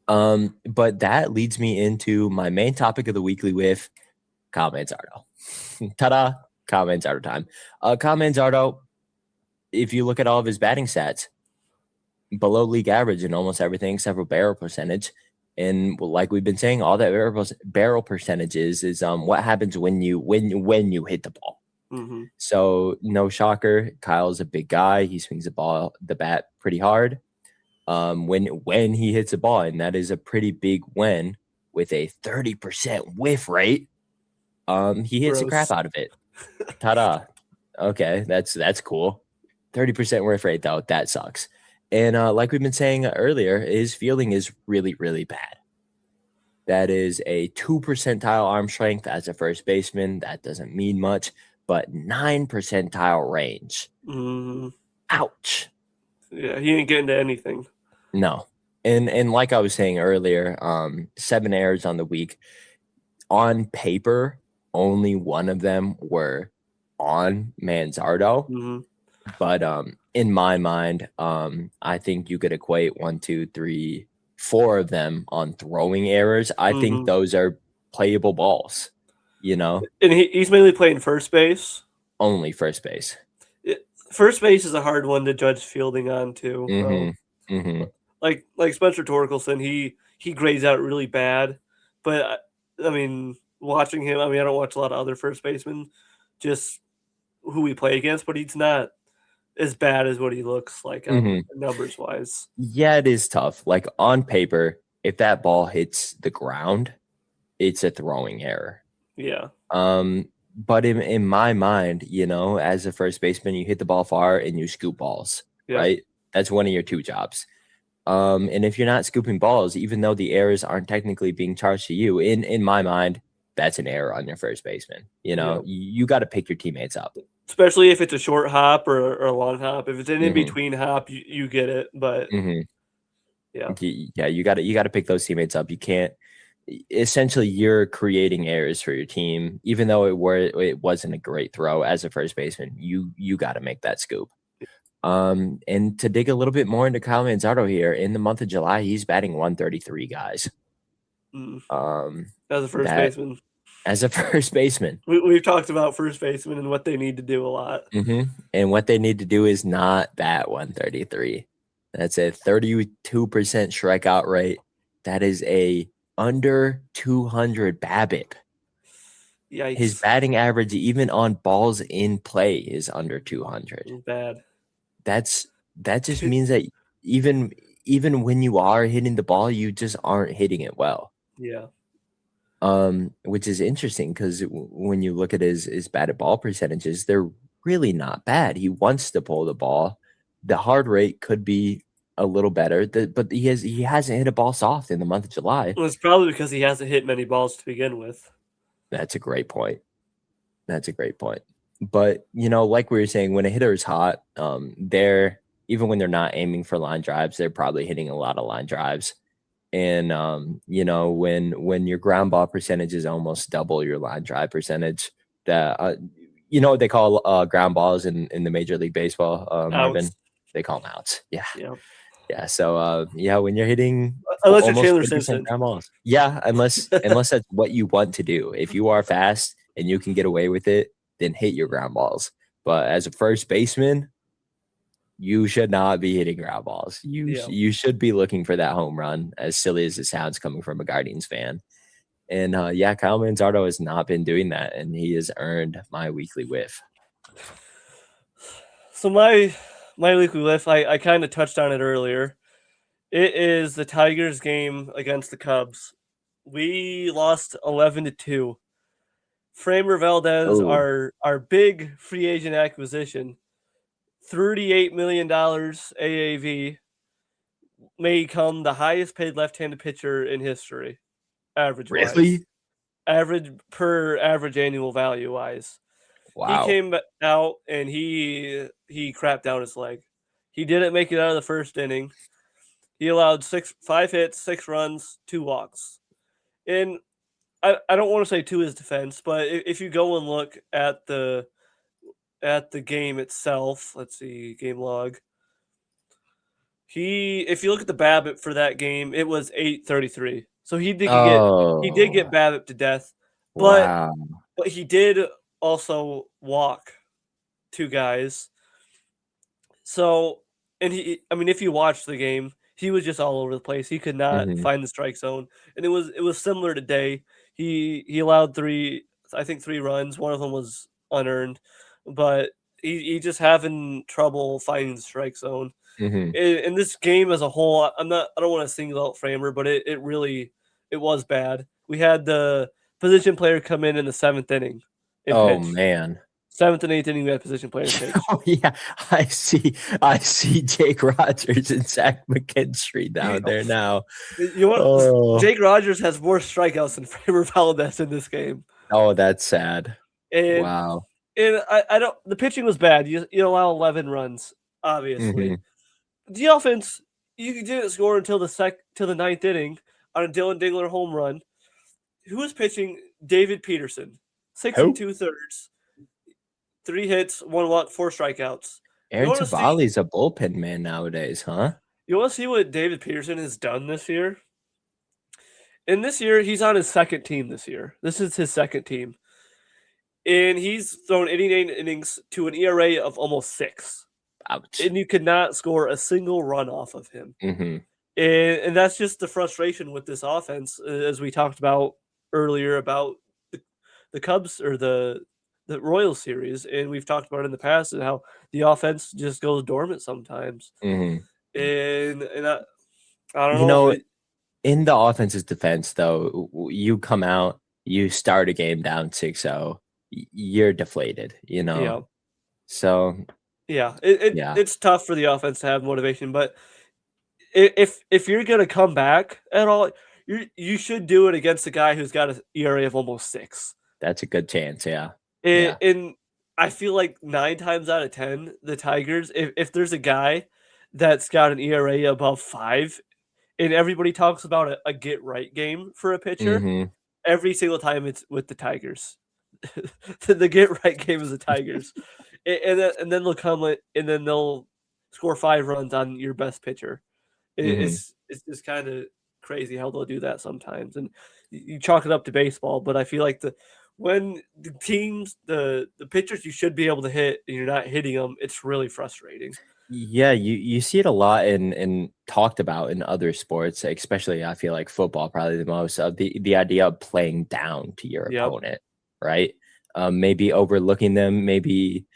But that leads me into my main topic of the weekly with Kyle Manzardo. Ta-da! Kyle Manzardo time. Kyle Manzardo, if you look at all of his batting stats, below league average in almost everything except for barrel percentage. And like we've been saying, all that barrel percentages is what happens when you hit the ball. So no shocker, Kyle's a big guy. He swings the bat pretty hard. When he hits a ball, and that is a pretty big win with a 30% whiff rate. He hits the crap out of it. Ta-da. Okay, that's cool. 30% whiff rate though, that sucks. And like we've been saying earlier, his fielding is really, really bad. That is a 2 percentile arm strength as a first baseman. That doesn't mean much, but 9 percentile range. Ouch. Yeah, he ain't getting to anything. No. And like I was saying earlier, 7 errors on the week. On paper, only one of them were on Manzardo. But in my mind, I think you could equate 1, 2, 3, 4 of them on throwing errors. I think those are playable balls, you know? And he's mainly playing first base? Only first base. First base is a hard one to judge fielding on, too. Like Spencer Torkelson, he grades out really bad. But, I mean, watching him, I don't watch a lot of other first basemen, just who we play against, but he's not as bad as what he looks like numbers wise. Yeah, it is tough. Like on paper, if that ball hits the ground, it's a throwing error. Yeah. But in my mind, you know, as a first baseman, you hit the ball far and you scoop balls, right? That's one of your 2 jobs. And if you're not scooping balls, even though the errors aren't technically being charged to you, in my mind, that's an error on your first baseman. You know, you got to pick your teammates up. Especially if it's a short hop or a long hop. If it's an in-between hop, you get it. But yeah, you got to pick those teammates up. You can't essentially you're creating errors for your team, even though it wasn't a great throw as a first baseman. You got to make that scoop. And to dig a little bit more into Kyle Manzardo here, in the month of July, he's batting 133, guys. As a first baseman. As a first baseman. We've talked about first baseman and what they need to do a lot. And what they need to do is not bat 133. That's a 32% strikeout rate. That is a under 200 BABIP. Yikes. His batting average, even on balls in play, is under 200. Bad. That just means that even when you are hitting the ball, you just aren't hitting it well. Yeah. Which is interesting because when you look at his batted ball percentages, they're really not bad. He wants to pull the ball. The hard rate could be a little better, but he hasn't hit a ball soft in the month of July. Well, it's probably because he hasn't hit many balls to begin with. That's a great point. But like we were saying, when a hitter is hot, they're, even when they're not aiming for line drives, they're probably hitting a lot of line drives. And when your ground ball percentage is almost double your line drive percentage, that what they call ground balls in the Major League Baseball, Marvin? They call them outs. Yeah. So when you're hitting unless you're Taylor Simpson, ground balls. Yeah, unless that's what you want to do. If you are fast and you can get away with it, then hit your ground balls. But as a first baseman, you should not be hitting ground balls. You should be looking for that home run, as silly as it sounds coming from a Guardians fan. And Kyle Manzardo has not been doing that, and he has earned my weekly whiff. So my weekly whiff, I kind of touched on it earlier. It is the Tigers game against the Cubs. We lost 11-2. Framber Valdez, our big free agent acquisition, $38 million AAV, may become the highest paid left-handed pitcher in history, average-wise. Really? Average annual value-wise. Wow. He came out and he crapped down his leg. He didn't make it out of the first inning. He allowed 5 hits, 6 runs, 2 walks. And I don't want to say to his defense, but if you go and look at the game itself, let's see, game log. If you look at the BABIP for that game, it was 833. So he did get BABIP to death, but he did also walk 2 guys. So, and if you watch the game, he was just all over the place. He could not find the strike zone, and it was similar today. He allowed 3 runs. One of them was unearned, but he just having trouble finding the strike zone. In this game as a whole, I don't want to single out Framber, but it really was bad. We had the position player come in the 7th inning. Oh man. 7th and 8th inning, we had position players pitch. Oh yeah, I see Jake Rogers and Zach McKinstry down there now. Jake Rogers has more strikeouts than Framber Valdez in this game. Oh, that's sad. And, wow. And I don't. The pitching was bad. You allow 11 runs, obviously. The offense, you didn't score until the 9th inning on a Dylan Dingler home run. Who was pitching? David Peterson, 6 2/3. 3 hits, 1 walk, 4 strikeouts. Aaron Tavalli's a bullpen man nowadays, huh? You want to see what David Peterson has done this year? And this year, he's on his 2nd team this year. This is his 2nd team. And he's thrown 89 innings to an ERA of almost 6. Ouch. And you could not score a single run off of him. And that's just the frustration with this offense, as we talked about earlier about the Cubs or the Royals series, and we've talked about it in the past and how the offense just goes dormant sometimes. And I don't know. In the offense's defense, though, you come out, you start a game down 6-0, you're deflated, Yeah. So it's tough for the offense to have motivation, but if you're gonna come back at all, you should do it against a guy who's got an ERA of almost 6. That's a good chance, yeah. And I feel like 9 times out of 10, the Tigers, if there's a guy that's got an ERA above 5, and everybody talks about a get right game for a pitcher. Mm-hmm. Every single time it's with the Tigers. The get right game is the Tigers, and then they'll come and then they'll score 5 runs on your best pitcher. Mm-hmm. It's just kind of crazy how they'll do that sometimes, and you chalk it up to baseball. But I feel like when the teams the pitchers you should be able to hit and you're not hitting them, it's really frustrating. Yeah, you see it a lot and talked about in other sports, especially I feel like football probably the most of the idea of playing down to your Yep. opponent, right? Maybe overlooking them, maybe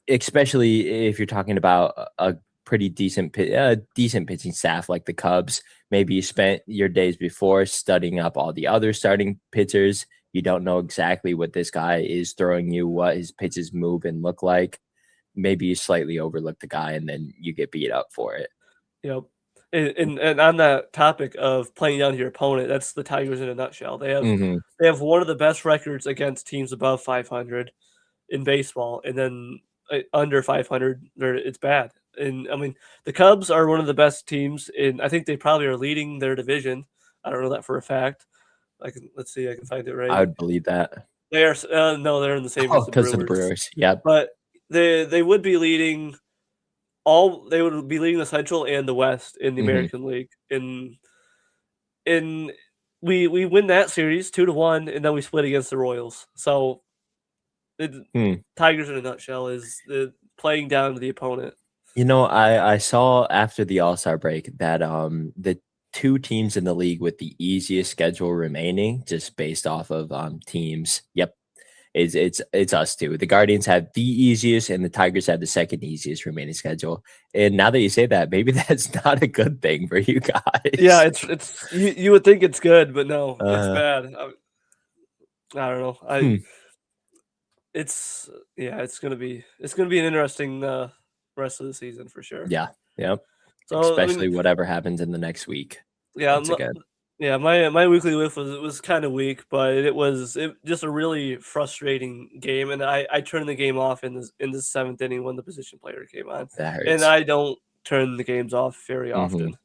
especially if you're talking about a pretty decent pitching staff like the Cubs. Maybe you spent your days before studying up all the other starting pitchers. You don't know exactly what this guy is throwing you, what his pitches move and look like. Maybe you slightly overlook the guy and then you get beat up for it. Yep. And on that topic of playing down to your opponent, that's the Tigers in a nutshell. They have one of the best records against teams above 500 in baseball, and then under 500, it's bad. And I mean, the Cubs are one of the best teams, and I think they probably are leading their division. I don't know that for a fact. Let's see, I can find it right. I would believe that. They are no, they're in the same as the because Brewers. of the Brewers. Yep. But they would be leading they would be leading the Central and the West in the American League. And we win that series 2-1, and then we split against the Royals. So Tigers in a nutshell is the playing down to the opponent. You know, I saw after the All-Star break that the 2 teams in the league with the easiest schedule remaining, just based off of teams. Yep. It's us too. The Guardians have the easiest and the Tigers have the second easiest remaining schedule. And now that you say that, maybe that's not a good thing for you guys. Yeah, it's you would think it's good, but no, it's bad. I don't know. It's gonna be an interesting rest of the season for sure. Yeah. Yep. So especially whatever happens in the next week. Yeah. Yeah, my weekly whiff was kind of weak, but it was just a really frustrating game, and I turned the game off in the 7th inning when the position player came on. That hurts. And I don't turn the games off very often.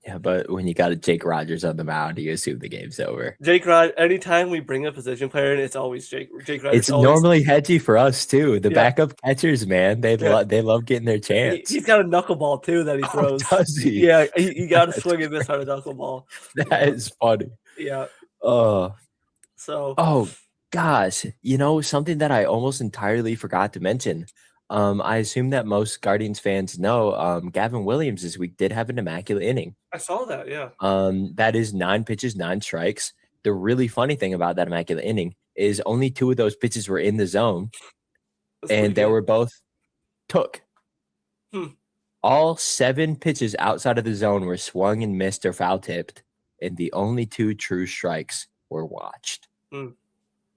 Yeah, but when you got a Jake Rogers on the mound, you assume the game's over. Jake Rogers. Anytime we bring a position player in, it's always Jake Rogers. It's normally hedgy for us too. The backup catchers, man, they love getting their chance. He's got a knuckleball too that he throws. Oh, does he? Yeah, you got to swing and miss on a knuckleball. That is funny. Yeah. Oh, gosh, you know something that I almost entirely forgot to mention. I assume that most Guardians fans know Gavin Williams this week did have an immaculate inning. I saw that, yeah. That is 9 pitches, 9 strikes. The really funny thing about that immaculate inning is only 2 of those pitches were in the zone, and they were both took. All 7 pitches outside of the zone were swung and missed or foul tipped, and the only 2 true strikes were watched.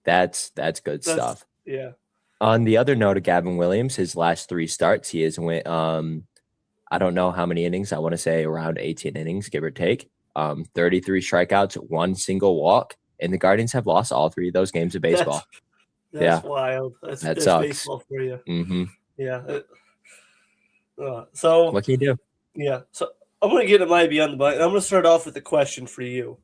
That's good stuff. Yeah. On the other note of Gavin Williams, his last 3 starts, he has went I don't know how many innings. I want to say around 18 innings, give or take. 33 strikeouts, 1 single walk, and the Guardians have lost all 3 of those games of baseball. That's wild. That's sucks. Baseball for you. Yeah. So what can you do? Yeah. So I'm going to get to my Beyond the Bunt, and I'm going to start off with a question for you.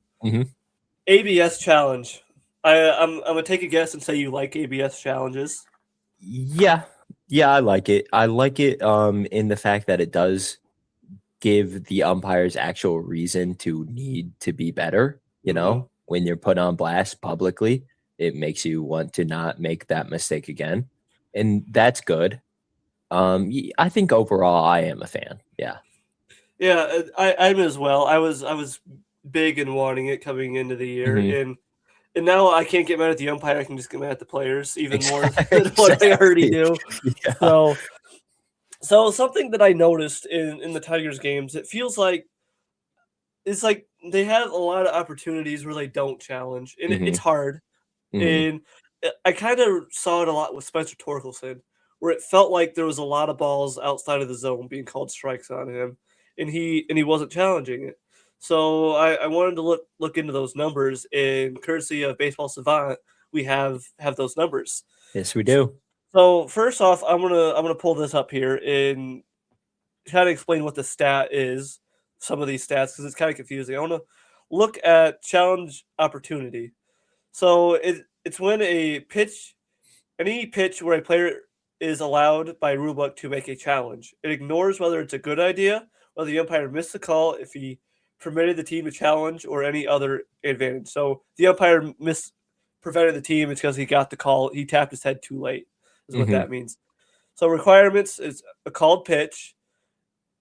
ABS challenge. I'm going to take a guess and say you like ABS challenges. Yeah, I like it. I like it in the fact that it does give the umpires actual reason to need to be better. You know, when you're put on blast publicly, it makes you want to not make that mistake again. And that's good. I think overall I am a fan. Yeah. Yeah, I'm as well. I was big in wanting it coming into the year, and now I can't get mad at the umpire. I can just get mad at the players even more than what I already do. Yeah. So something that I noticed in the Tigers games, it feels like it's like they have a lot of opportunities where they don't challenge, and it's hard. And I kind of saw it a lot with Spencer Torkelson, where it felt like there was a lot of balls outside of the zone being called strikes on him, and he wasn't challenging it. So I wanted to look into those numbers, and courtesy of Baseball Savant, we have those numbers. Yes, we do. So first off, I'm gonna pull this up here, and kind of explain what the stat is, some of these stats, because it's kind of confusing. I want to look at challenge opportunity. So it's when any pitch where a player is allowed by rulebook to make a challenge. It ignores whether it's a good idea, whether the umpire missed the call, if he permitted the team to challenge, or any other advantage. So the umpire prevented the team, it's because he got the call. He tapped his head too late, is what that means. So requirements is a called pitch.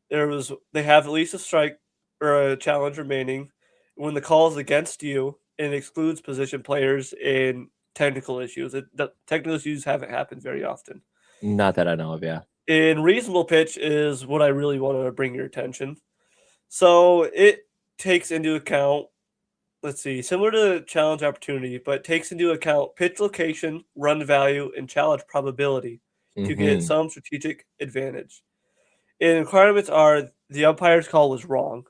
They have at least a strike or a challenge remaining. When the call is against you and excludes position players and technical issues. The technical issues haven't happened very often. Not that I know of, yeah. And reasonable pitch is what I really want to bring your attention. So it takes into account, similar to challenge opportunity, but takes into account pitch location, run value, and challenge probability to get some strategic advantage. And requirements are the umpire's call was wrong.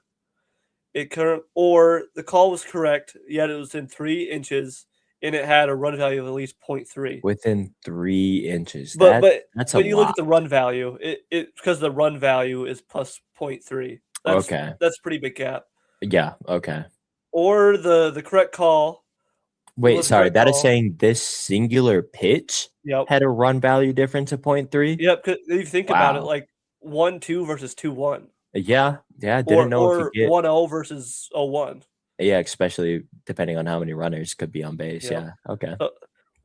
Or the call was correct, yet it was in 3 inches and it had a run value of at least 0.3. Within 3 inches. But that's but a you lot. look at the run value. It because the run value is plus 0.3. That's a pretty big gap. Yeah, okay. Or the correct call. Wait, sorry. That is saying this singular pitch had a run value difference of 0.3? Yep, because if you think about it, like 1-2 versus 2-1. Yeah. Didn't know if you get 1-0 versus 0-1. Yeah, especially depending on how many runners could be on base. Yeah. Okay.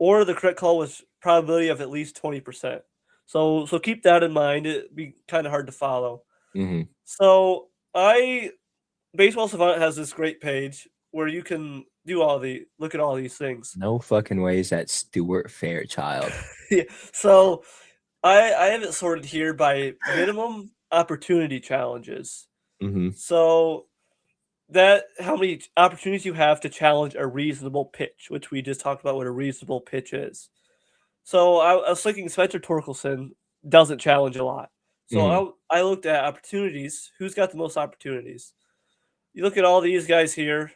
Or the correct call was probability of at least 20%. So keep that in mind. It'd be kind of hard to follow. So Baseball Savant has this great page where you can look at all these things. No fucking way is that Stuart Fairchild. Yeah. So I have it sorted here by minimum opportunity challenges. So that how many opportunities you have to challenge a reasonable pitch, which we just talked about what a reasonable pitch is. So I was thinking Spencer Torkelson doesn't challenge a lot. So I looked at opportunities. Who's got the most opportunities? You look at all these guys here,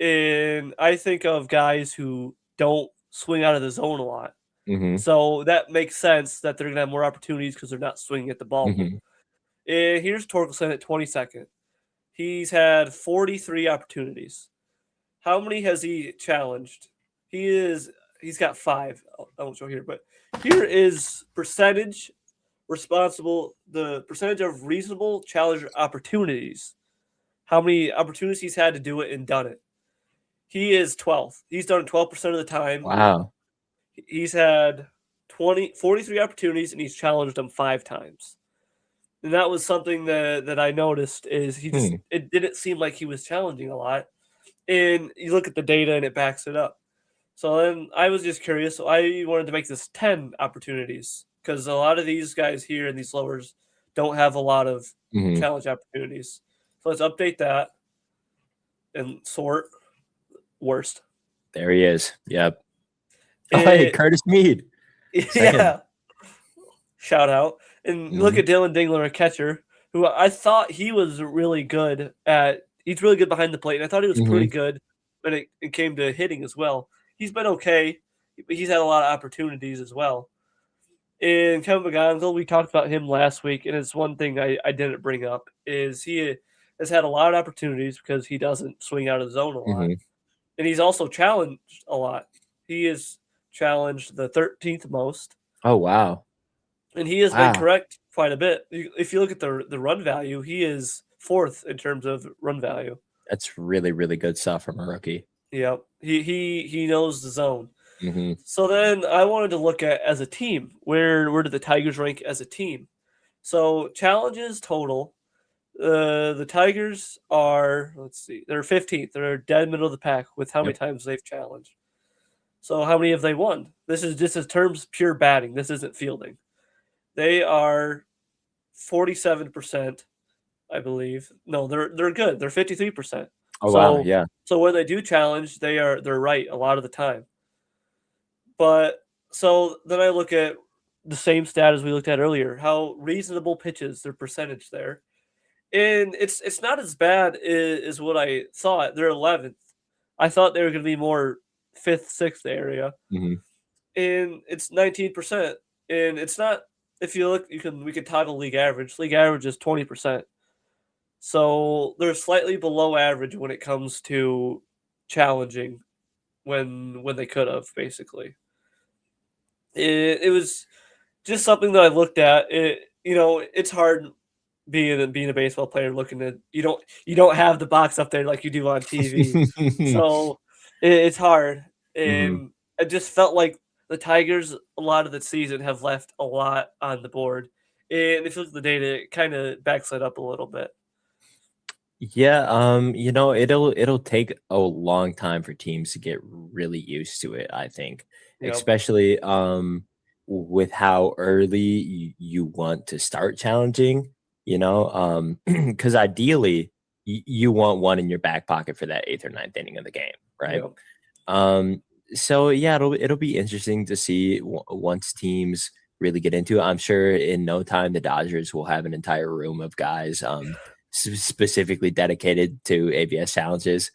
and I think of guys who don't swing out of the zone a lot. So that makes sense that they're going to have more opportunities because they're not swinging at the ball. And here's Torkelson at 22nd. He's had 43 opportunities. How many has he challenged? He's got 5. I won't show here, but here is the percentage of reasonable challenge opportunities. How many opportunities he's had to do it and done it. He is 12th. He's done it 12% of the time. Wow. He's had 43 opportunities and he's challenged them 5 times. And that was something that I noticed is it didn't seem like he was challenging a lot. And you look at the data and it backs it up. So then I was just curious. So I wanted to make this 10 opportunities because a lot of these guys here in these lowers don't have a lot of challenge opportunities. So let's update that and sort worst. There he is. Yep. Hey, Curtis Mead. Yeah. Shout out. And look at Dylan Dingler, a catcher, who I thought he was really good he's really good behind the plate. And I thought he was pretty good when it came to hitting as well. He's been okay, but he's had a lot of opportunities as well. And Kevin McGonigal, we talked about him last week, and it's one thing I didn't bring up, is he has had a lot of opportunities because he doesn't swing out of the zone a lot. And he's also challenged a lot. He is challenged the 13th most. Oh, wow. And he has been correct quite a bit. If you look at the run value, he is 4th in terms of run value. That's really, really good stuff from a rookie. Yep. He knows the zone. So then I wanted to look at as a team, where did the Tigers rank as a team? So challenges total, the Tigers are, they're 15th. They're dead middle of the pack with how many times they've challenged. So how many have they won? This is just in terms of pure batting. This isn't fielding. They are 47%, I believe. No, they're good. They're 53%. Oh, wow, yeah. So when they do challenge, they're right a lot of the time. But so then I look at the same stat as we looked at earlier, how reasonable pitches, their percentage there. And it's not as bad as what I thought. They're 11th. I thought they were going to be more 5th, 6th area. And it's 19%. And it's not if you look, we can toggle league average. League average is 20%. So they're slightly below average when it comes to challenging when they could have, basically. It was just something that I looked at. It's hard being a baseball player looking at you don't have the box up there like you do on TV. So it's hard. Mhm. And I just felt like the Tigers a lot of the season have left a lot on the board. And if you look at the data, it kind of backs it up a little bit. Yeah, it'll take a long time for teams to get really used to it, I think. Yep. Especially with how early you want to start challenging, because ideally you want one in your back pocket for that 8th or ninth inning of the game, right? Yep. So yeah, it'll be interesting to see once teams really get into it. I'm sure in no time the Dodgers will have an entire room of guys specifically dedicated to ABS challenges.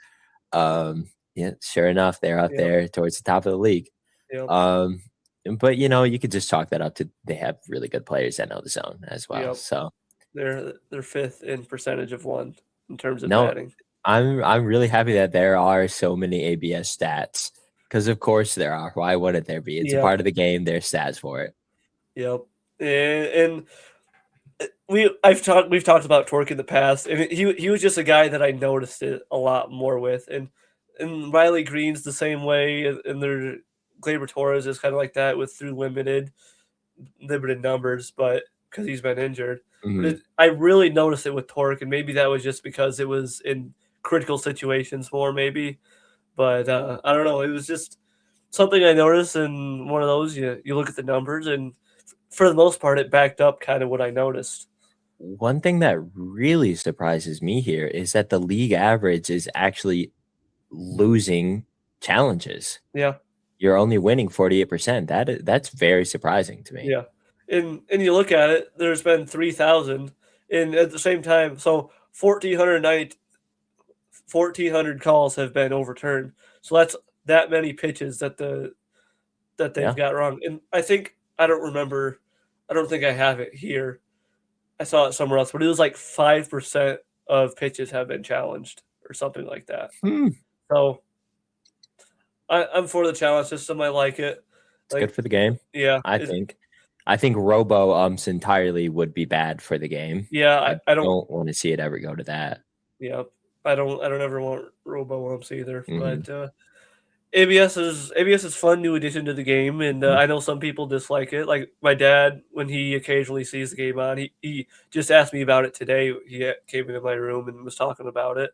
Yeah, sure enough, they're up Yep. there towards the top of the league. Yep. But you could just chalk that up to they have really good players that know the zone as well. Yep. So They're fifth in percentage of one in terms of no, batting. I'm really happy that there are so many ABS stats because of course there are. Why wouldn't there be? It's a Yep. part of the game. There's stats for it. Yep. And we've talked about Torque in the past, and he was just a guy that I noticed it a lot more with, and Riley Green's the same way, and their Gleyber Torres is kind of like that with through limited numbers, but because he's been injured. But I really noticed it with Torque, and maybe that was just because it was in critical situations more, maybe. But I don't know. It was just something I noticed, and one of those you look at the numbers, and for the most part, it backed up kind of what I noticed. One thing that really surprises me here is that the league average is actually losing challenges. Yeah. You're only winning 48%. That's very surprising to me. Yeah. And you look at it, there's been 3,000, and at the same time, so 1,400 calls have been overturned. So that's that many pitches that they've Yeah. got wrong. And I think I don't remember. I don't think I have it here. I saw it somewhere else, but it was like 5% of pitches have been challenged or something like that. So I'm for the challenge system. I like it. It's good for the game. Yeah, I think robo umps entirely would be bad for the game. Yeah, I don't want to see it ever go to that. Yeah, I don't ever want robo umps either. But ABS is fun new addition to the game, and I know some people dislike it. Like my dad, when he occasionally sees the game on, he just asked me about it today. He came into my room and was talking about it,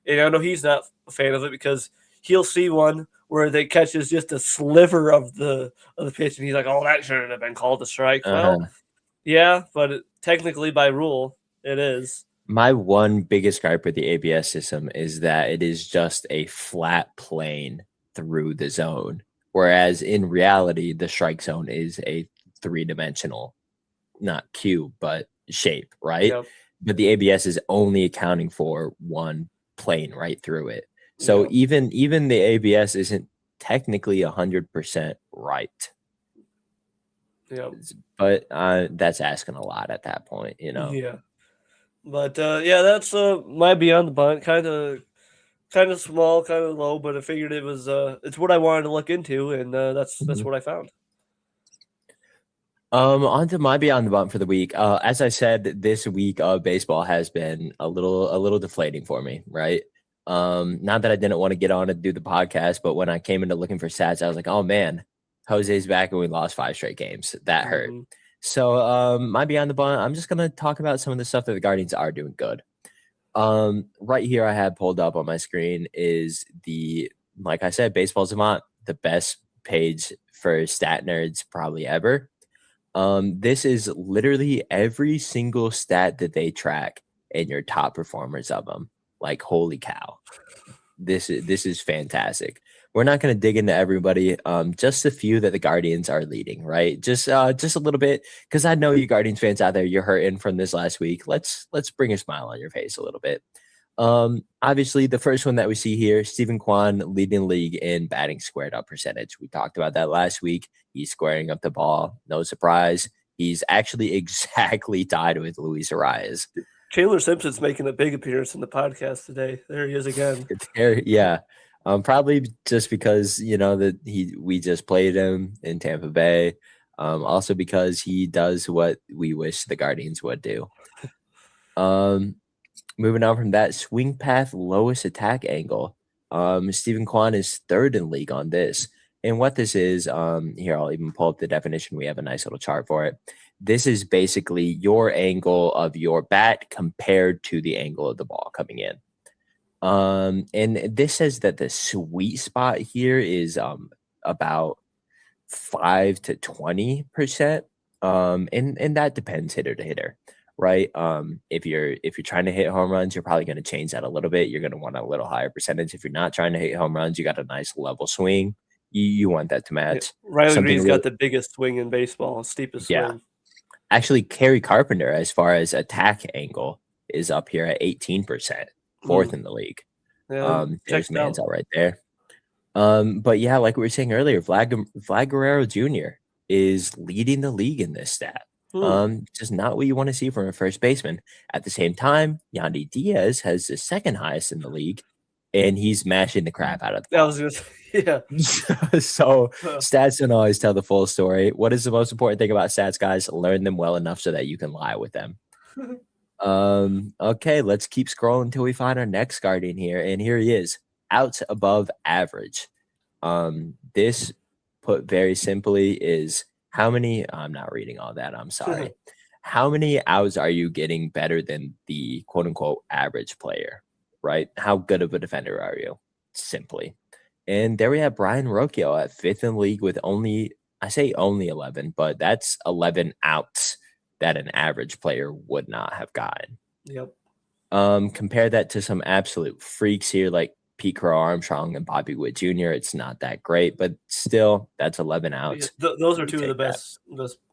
and I know he's not a fan of it because he'll see one where they catches just a sliver of the pitch, and he's like, "Oh, that shouldn't have been called a strike." Well, yeah, but technically by rule, it is. My one biggest gripe with the ABS system is that it is just a flat plane through the zone, whereas in reality, the strike zone is a three-dimensional, not cube, but shape, right? Yep. But the ABS is only accounting for one plane right through it. So even the ABS isn't technically 100% right. Yeah. But that's asking a lot at that point, Yeah. But that's my Beyond the Bunt, kind of small, kind of low, but I figured it was it's what I wanted to look into, and that's what I found. On to my Beyond the Bunt for the week. As I said, this week of baseball has been a little deflating for me, right? Not that I didn't want to get on and do the podcast, but when I came into looking for stats, I was like, oh man, Jose's back and we lost 5 straight games. That hurt. So my Beyond the Bunt, I'm just gonna talk about some of the stuff that the Guardians are doing good. Right here I have pulled up on my screen is like I said, Baseball Savant, the best page for stat nerds probably ever. This is literally every single stat that they track and your top performers of them. Like, holy cow. This is fantastic. We're not going to dig into everybody. Just a few that the Guardians are leading, right? Just a little bit, because I know you Guardians fans out there, you're hurting from this last week. Let's bring a smile on your face a little bit. Obviously, the first one that we see here, Stephen Kwan leading the league in batting squared up percentage. We talked about that last week. He's squaring up the ball. No surprise. He's actually exactly tied with Luis Arias. Chandler Simpson's making a big appearance in the podcast today. There he is again. Yeah. Probably just because that we just played him in Tampa Bay. Also because he does what we wish the Guardians would do. Moving on from that, swing path lowest attack angle. Stephen Kwan is third in the league on this. And what this is, here I'll even pull up the definition. We have a nice little chart for it. This is basically your angle of your bat compared to the angle of the ball coming in. And this says that the sweet spot here is about 5 to 20%. And that depends hitter to hitter, right? If you're trying to hit home runs, you're probably going to change that a little bit. You're going to want a little higher percentage. If you're not trying to hit home runs, you got a nice level swing. You want that to match. Yeah. Riley Green's got the biggest swing in baseball, steepest swing. Actually, Kerry Carpenter, as far as attack angle, is up here at 18%, fourth in the league. Yeah, there's man's out right there. But yeah, like we were saying earlier, Vlad Guerrero Jr. is leading the league in this stat. Just not what you want to see from a first baseman. At the same time, Yandy Diaz has the second highest in the league, and he's mashing the crap out of the ball. So stats don't always tell the full story. What is the most important thing about stats, guys? Learn them well enough so that you can lie with them. Okay, let's keep scrolling until we find our next Guardian here. And here he is, outs above average. This, put very simply, is how many, I'm not reading all that, I'm sorry. How many outs are you getting better than the quote unquote average player, right? How good of a defender are you? Simply. And there we have Brian Rocchio at fifth in the league with only 11, but that's 11 outs that an average player would not have gotten. Yep. Compare that to some absolute freaks here like Pete Crow Armstrong and Bobby Witt Jr. It's not that great, but still, that's 11 outs. Yeah, those are two of the best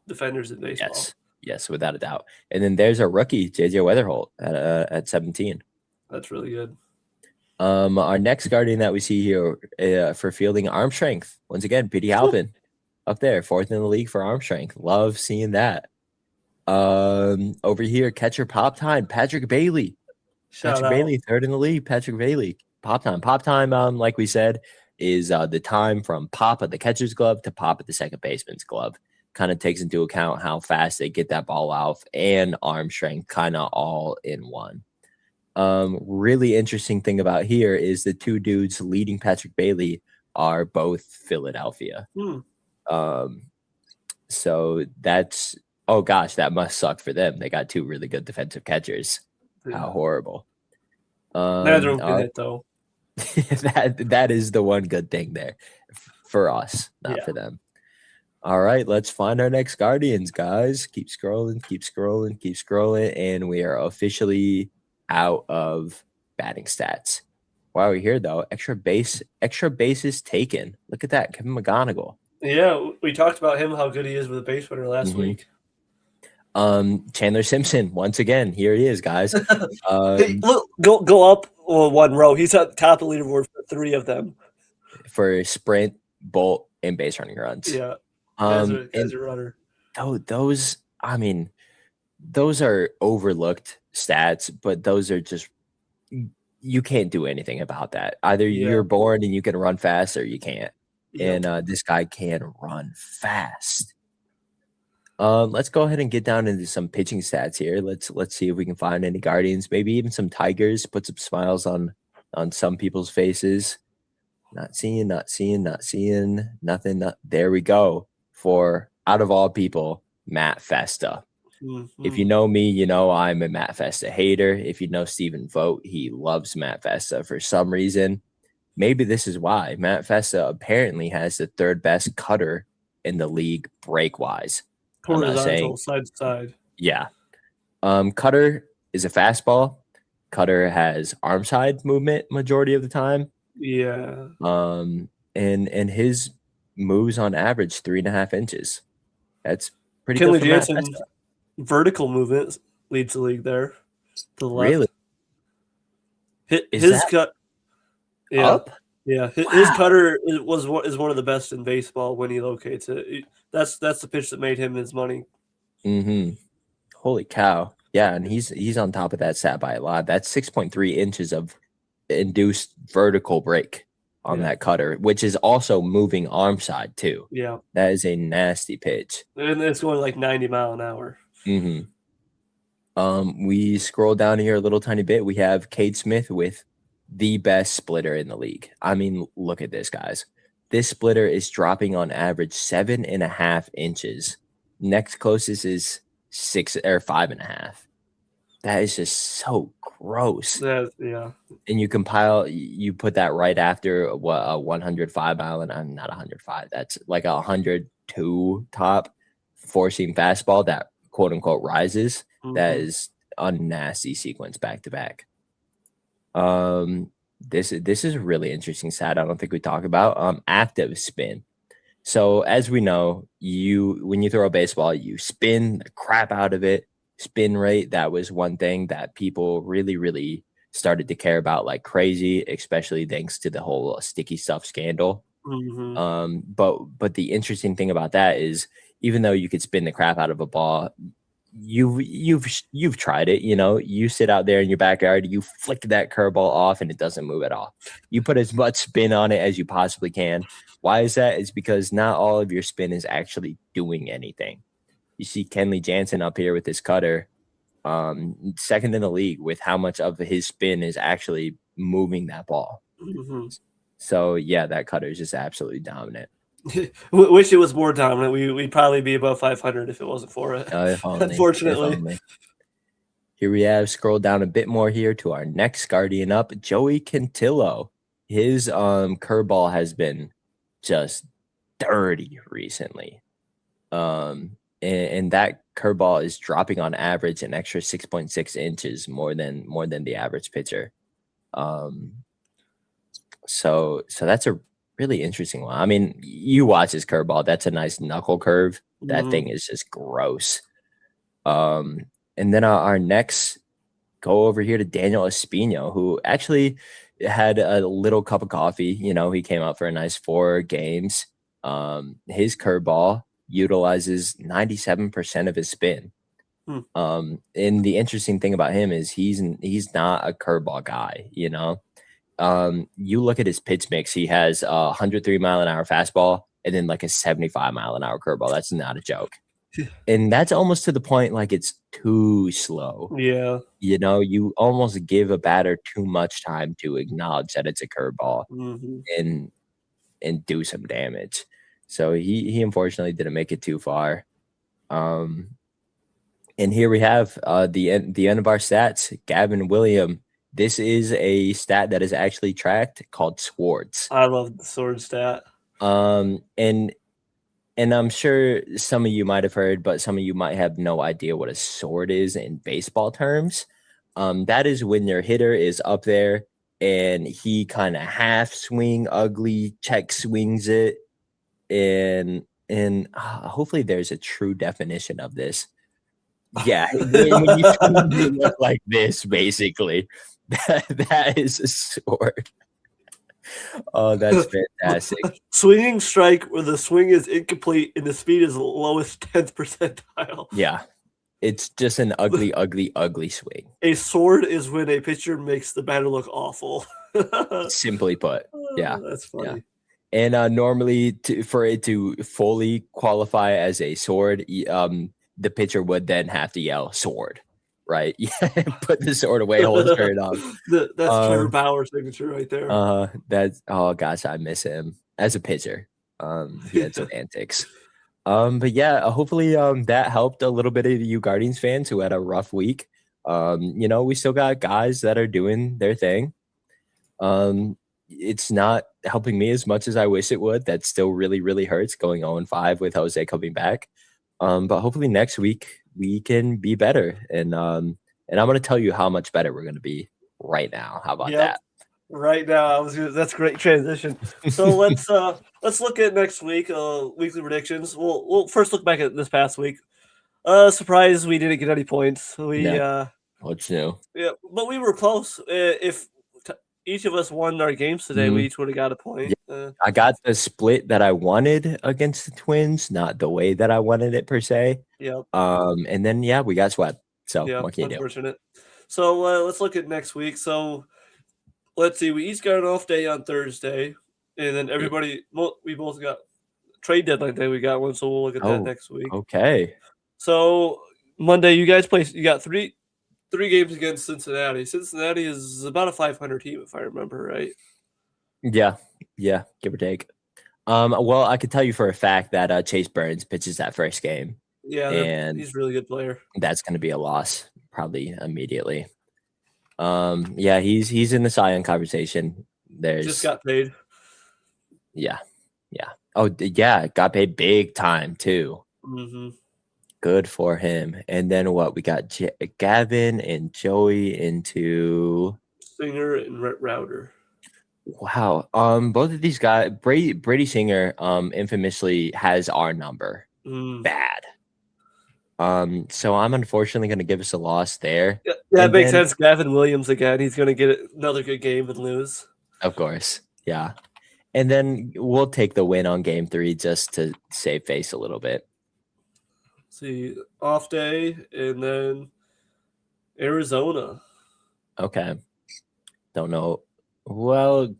defenders in baseball. Yes, without a doubt. And then there's a rookie, JJ Weatherholt, at 17. That's really good. Our next Guardian that we see here for fielding arm strength, once again, Petey Halpin up there, fourth in the league for arm strength. Love seeing that. Over here, catcher pop time, Patrick Bailey. Bailey, third in the league. Patrick Bailey, pop time. Like we said, is the time from pop at the catcher's glove to pop at the second baseman's glove. Kind of takes into account how fast they get that ball out and arm strength, kind of all in one. Really interesting thing about here is the two dudes leading Patrick Bailey are both Philadelphia. So that's, oh gosh, that must suck for them. They got two really good defensive catchers. Yeah. How horrible. Neither of them did it though. that is the one good thing there for us, not for them. All right, let's find our next Guardians, guys. Keep scrolling, and we are officially out of batting stats. While we're here, though, extra bases taken. Look at that, Kevin McGonigal. Yeah, we talked about him, how good he is with a base runner last week. Chandler Simpson, once again, here he is, guys. Hey, look, go up one row. He's at the top of the leaderboard for 3 of them. For sprint, bolt, and base running runs. Yeah, as a runner. Those are overlooked stats, but those are just, you can't do anything about that. Either you're born and you can run fast or you can't. Yep. And this guy can run fast. Let's go ahead and get down into some pitching stats here. Let's see if we can find any Guardians, maybe even some Tigers, put some smiles on some people's faces. Not seeing nothing. There we go. For, out of all people, Matt Festa. If you know me, you know I'm a Matt Festa hater. If you know Stephen Vogt, he loves Matt Festa for some reason. Maybe this is why. Matt Festa apparently has the third best cutter in the league break-wise. Horizontal, side to side. Yeah. Cutter is a fastball. Cutter has arm side movement majority of the time. Yeah. And his moves on average 3.5 inches. That's pretty Kenley good for Jansen, Matt Festa. Vertical movement leads the league there. To the left. Really? His cut. Yeah. Up? Yeah. His cutter is one of the best in baseball when he locates it. That's the pitch that made him his money Mm-hmm. Holy cow. Yeah, and he's on top of that stat by a lot. That's 6.3 inches of induced vertical break on that cutter, which is also moving arm side too. Yeah. That is a nasty pitch. And it's going like 90 mile an hour. Mm-hmm. We scroll down here a little tiny bit. We have Cade Smith with the best splitter in the league. I mean, look at this, guys. This splitter is dropping on average 7.5 inches. Next closest is 6 or 5.5. That is just so gross. Yeah. And you put that right after what a 105 mile and I'm not 105. That's like a 102 top four seam fastball that quote unquote rises. That is a nasty sequence back to back. This is a really interesting stat. I don't think we talk about active spin. So as we know, when you throw a baseball, you spin the crap out of it. Spin rate, that was one thing that people really, really started to care about like crazy, especially thanks to the whole sticky stuff scandal. But the interesting thing about that is even though you could spin the crap out of a ball, you've tried it, you sit out there in your backyard, you flick that curveball off and it doesn't move at all. You put as much spin on it as you possibly can. Why is that? It's because not all of your spin is actually doing anything. You see Kenley Jansen up here with his cutter, second in the league with how much of his spin is actually moving that ball. So yeah, that cutter is just absolutely dominant. Wish it was more dominant. We'd probably be above 500 if it wasn't for it. Unfortunately. Here we have scroll down a bit more here to our next Guardian up, Joey Cantillo. His curveball has been just dirty recently. And that curveball is dropping on average an extra 6.6 inches more than the average pitcher. So that's a really interesting one. I mean, you watch his curveball. That's a nice knuckle curve. That thing is just gross. And then our next go over here to Daniel Espino, who actually had a little cup of coffee. He came out for a nice 4 games. His curveball utilizes 97% of his spin. And the interesting thing about him is he's not a curveball guy, you look at his pitch mix, he has a 103 mile an hour fastball and then like a 75 mile an hour curveball. That's not a joke. And that's almost to the point like it's too slow. Yeah. You almost give a batter too much time to acknowledge that it's a curveball and do some damage. So he unfortunately didn't make it too far. And here we have the end of our stats. Gavin William. This is a stat that is actually tracked called Swords. I love the sword stat. And I'm sure some of you might have heard, but some of you might have no idea what a sword is in baseball terms. That is when your hitter is up there and he kind of half swing, ugly check swings it. And hopefully there's a true definition of this. Yeah, when you look like this, basically, that is a sword. Oh, that's fantastic. Swinging strike where the swing is incomplete and the speed is lowest 10th percentile. Yeah, it's just an ugly, ugly, ugly swing. A sword is when a pitcher makes the batter look awful. Simply put, yeah, that's funny. Yeah. And normally, for it to fully qualify as a sword, the pitcher would then have to yell "sword," right? Yeah, put the sword away, hold his shirt off. That's Trevor Bauer's signature right there. Oh gosh, I miss him as a pitcher. He had some antics. But yeah, hopefully that helped a little bit of you Guardians fans who had a rough week. We still got guys that are doing their thing. It's not helping me as much as I wish it would. That still really, really hurts going 0-5 with Jose coming back. But hopefully next week we can be better. And I'm going to tell you how much better we're going to be right now. How about that? Right now, that's a great transition. So let's look at next week. Weekly predictions. We'll first look back at this past week. Surprise, we didn't get any points. What's new? Yeah, but we were close. If each of us won our games today, we each would have got a point. Yeah, I got the split that I wanted against the Twins, not the way that I wanted it per se. Yep. And then we got swept. So Yeah, what can you do? unfortunate. So let's look at next week. So let's see. We each got an off day on Thursday, and then everybody we both got trade deadline day. We got one, so we'll look at that next week. Okay. So Monday, you guys play. You got three games against Cincinnati. Cincinnati is about a 500 team, if I remember right. Yeah, give or take. Well, I could tell you for a fact that Chase Burns pitches that first game. Yeah, and he's a really good player. That's going to be a loss probably immediately. Yeah, he's in the Cy Young conversation. There's just got paid. Yeah. Oh, yeah, got paid big time too. Mm-hmm. Good for him. And then what? We got Gavin and Joey into Singer and Router. Wow. Both of these guys, Brady Singer, infamously has our number. Bad. So I'm unfortunately going to give us a loss there. Yeah, that makes sense. Gavin Williams again. He's going to get another good game and lose. Of course. Yeah. And then we'll take the win on game 3 just to save face a little bit. See, off day and then Arizona. Okay. Don't know. Well,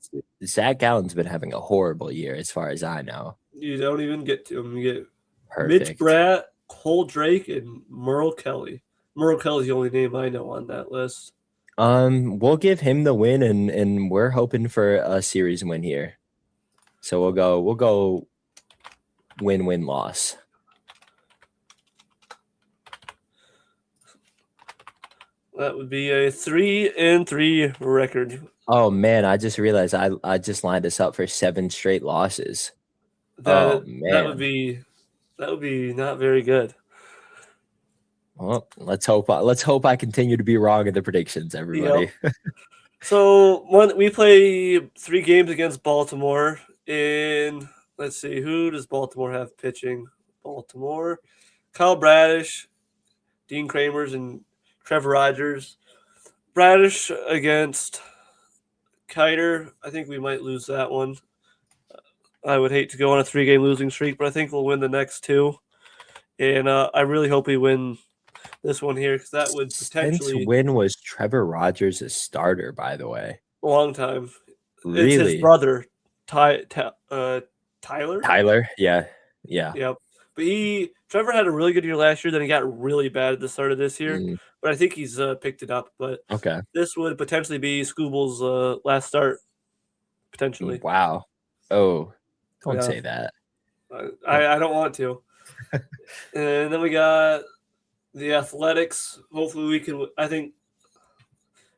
Zach Gallen's been having a horrible year as far as I know. You don't even get to him. You get Perfect. Mitch Bratt, Cole Drake, and Merle Kelly. Merle Kelly's the only name I know on that list. We'll give him the win, and we're hoping for a series win here. So we'll go win loss. That would be a 3-3 record. Oh man, I just realized I just lined us up for 7 straight losses. That would be not very good. Well, let's hope I continue to be wrong in the predictions, everybody. Yep. So we play 3 games against Baltimore. And let's see, who does Baltimore have pitching? Baltimore, Kyle Bradish, Dean Kramers, and Trevor Rogers. Bradish against Kiter. I think we might lose that one. I would hate to go on a 3-game losing streak, but I think we'll win the next 2. And I really hope we win this one here because that would potentially. Since when was Trevor Rogers a starter, by the way? A long time. Really? It's his brother, Tyler. Tyler, yeah. Yep. But Trevor had a really good year last year. Then he got really bad at the start of this year. But I think he's picked it up. But okay, this would potentially be Scooble's last start. Potentially. Wow. Oh, don't say that. I don't want to. And then we got the Athletics. Hopefully we can.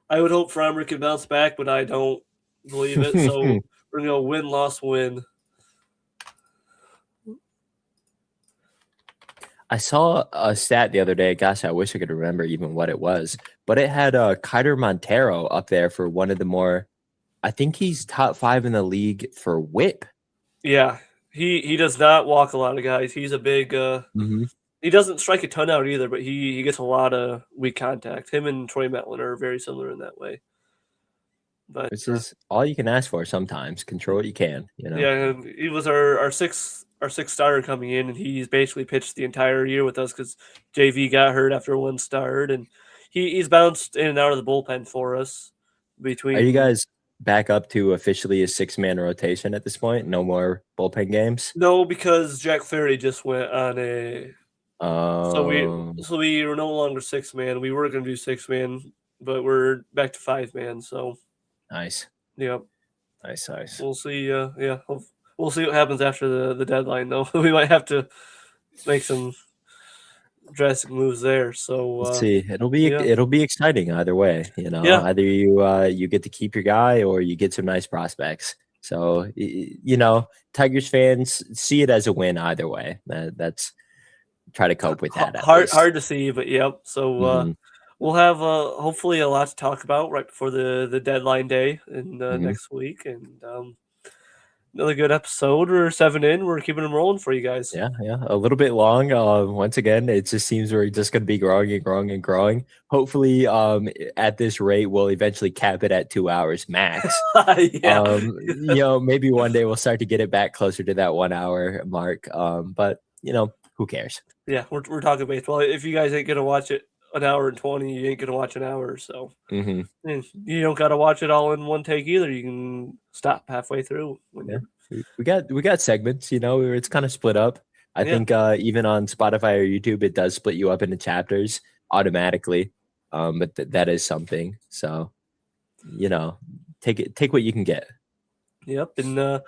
I would hope Freimer can bounce back, but I don't believe it. So we're going to go win-loss-win. I saw a stat the other day. Gosh, I wish I could remember even what it was. But it had Kiter Montero up there for one of the more, I think he's top 5 in the league for whip. Yeah, he does not walk a lot of guys. He's a big he doesn't strike a ton out either, but he gets a lot of weak contact. Him and Troy Metlin are very similar in that way. But which is all you can ask for sometimes. Control what you can, you know. Yeah, he was our sixth starter coming in, and he's basically pitched the entire year with us because JV got hurt after 1 start, and he's bounced in and out of the bullpen for us. Are you guys back up to officially a 6-man rotation at this point? No more bullpen games? No, because Jack Flaherty just went on a. So we were no longer 6-man. We were going to do 6-man, but we're back to 5-man. So nice. Yep. Nice. We'll see. We'll see what happens after the deadline, though. We might have to make some drastic moves there. So let's see. It'll be exciting either way. You know, either you get to keep your guy or you get some nice prospects. So you know, Tigers fans see it as a win either way. That's try to cope with that. Hard to see, but yep. So we'll have hopefully a lot to talk about right before the deadline day in next week, and another good episode. We're 7 in. We're keeping them rolling for you guys. Yeah, a little bit long. Once again, it just seems we're just going to be growing and growing and growing. Hopefully, at this rate, we'll eventually cap it at 2 hours max. Yeah. Maybe one day we'll start to get it back closer to that 1 hour mark. But who cares? Yeah, we're talking baseball. If you guys ain't gonna watch it an hour and 20, you ain't gonna watch an hour. So you don't gotta watch it all in one take either. You can stop halfway through. We got segments. It's kind of split up. I think even on Spotify or YouTube, it does split you up into chapters automatically. But that is something. So take what you can get. Yep, and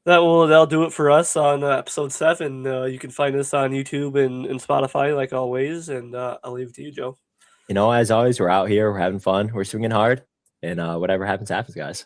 that'll do it for us on episode 7. You can find us on YouTube and Spotify like always, and I'll leave it to you, Joe. As always, we're out here, we're having fun, we're swinging hard, and whatever happens, guys.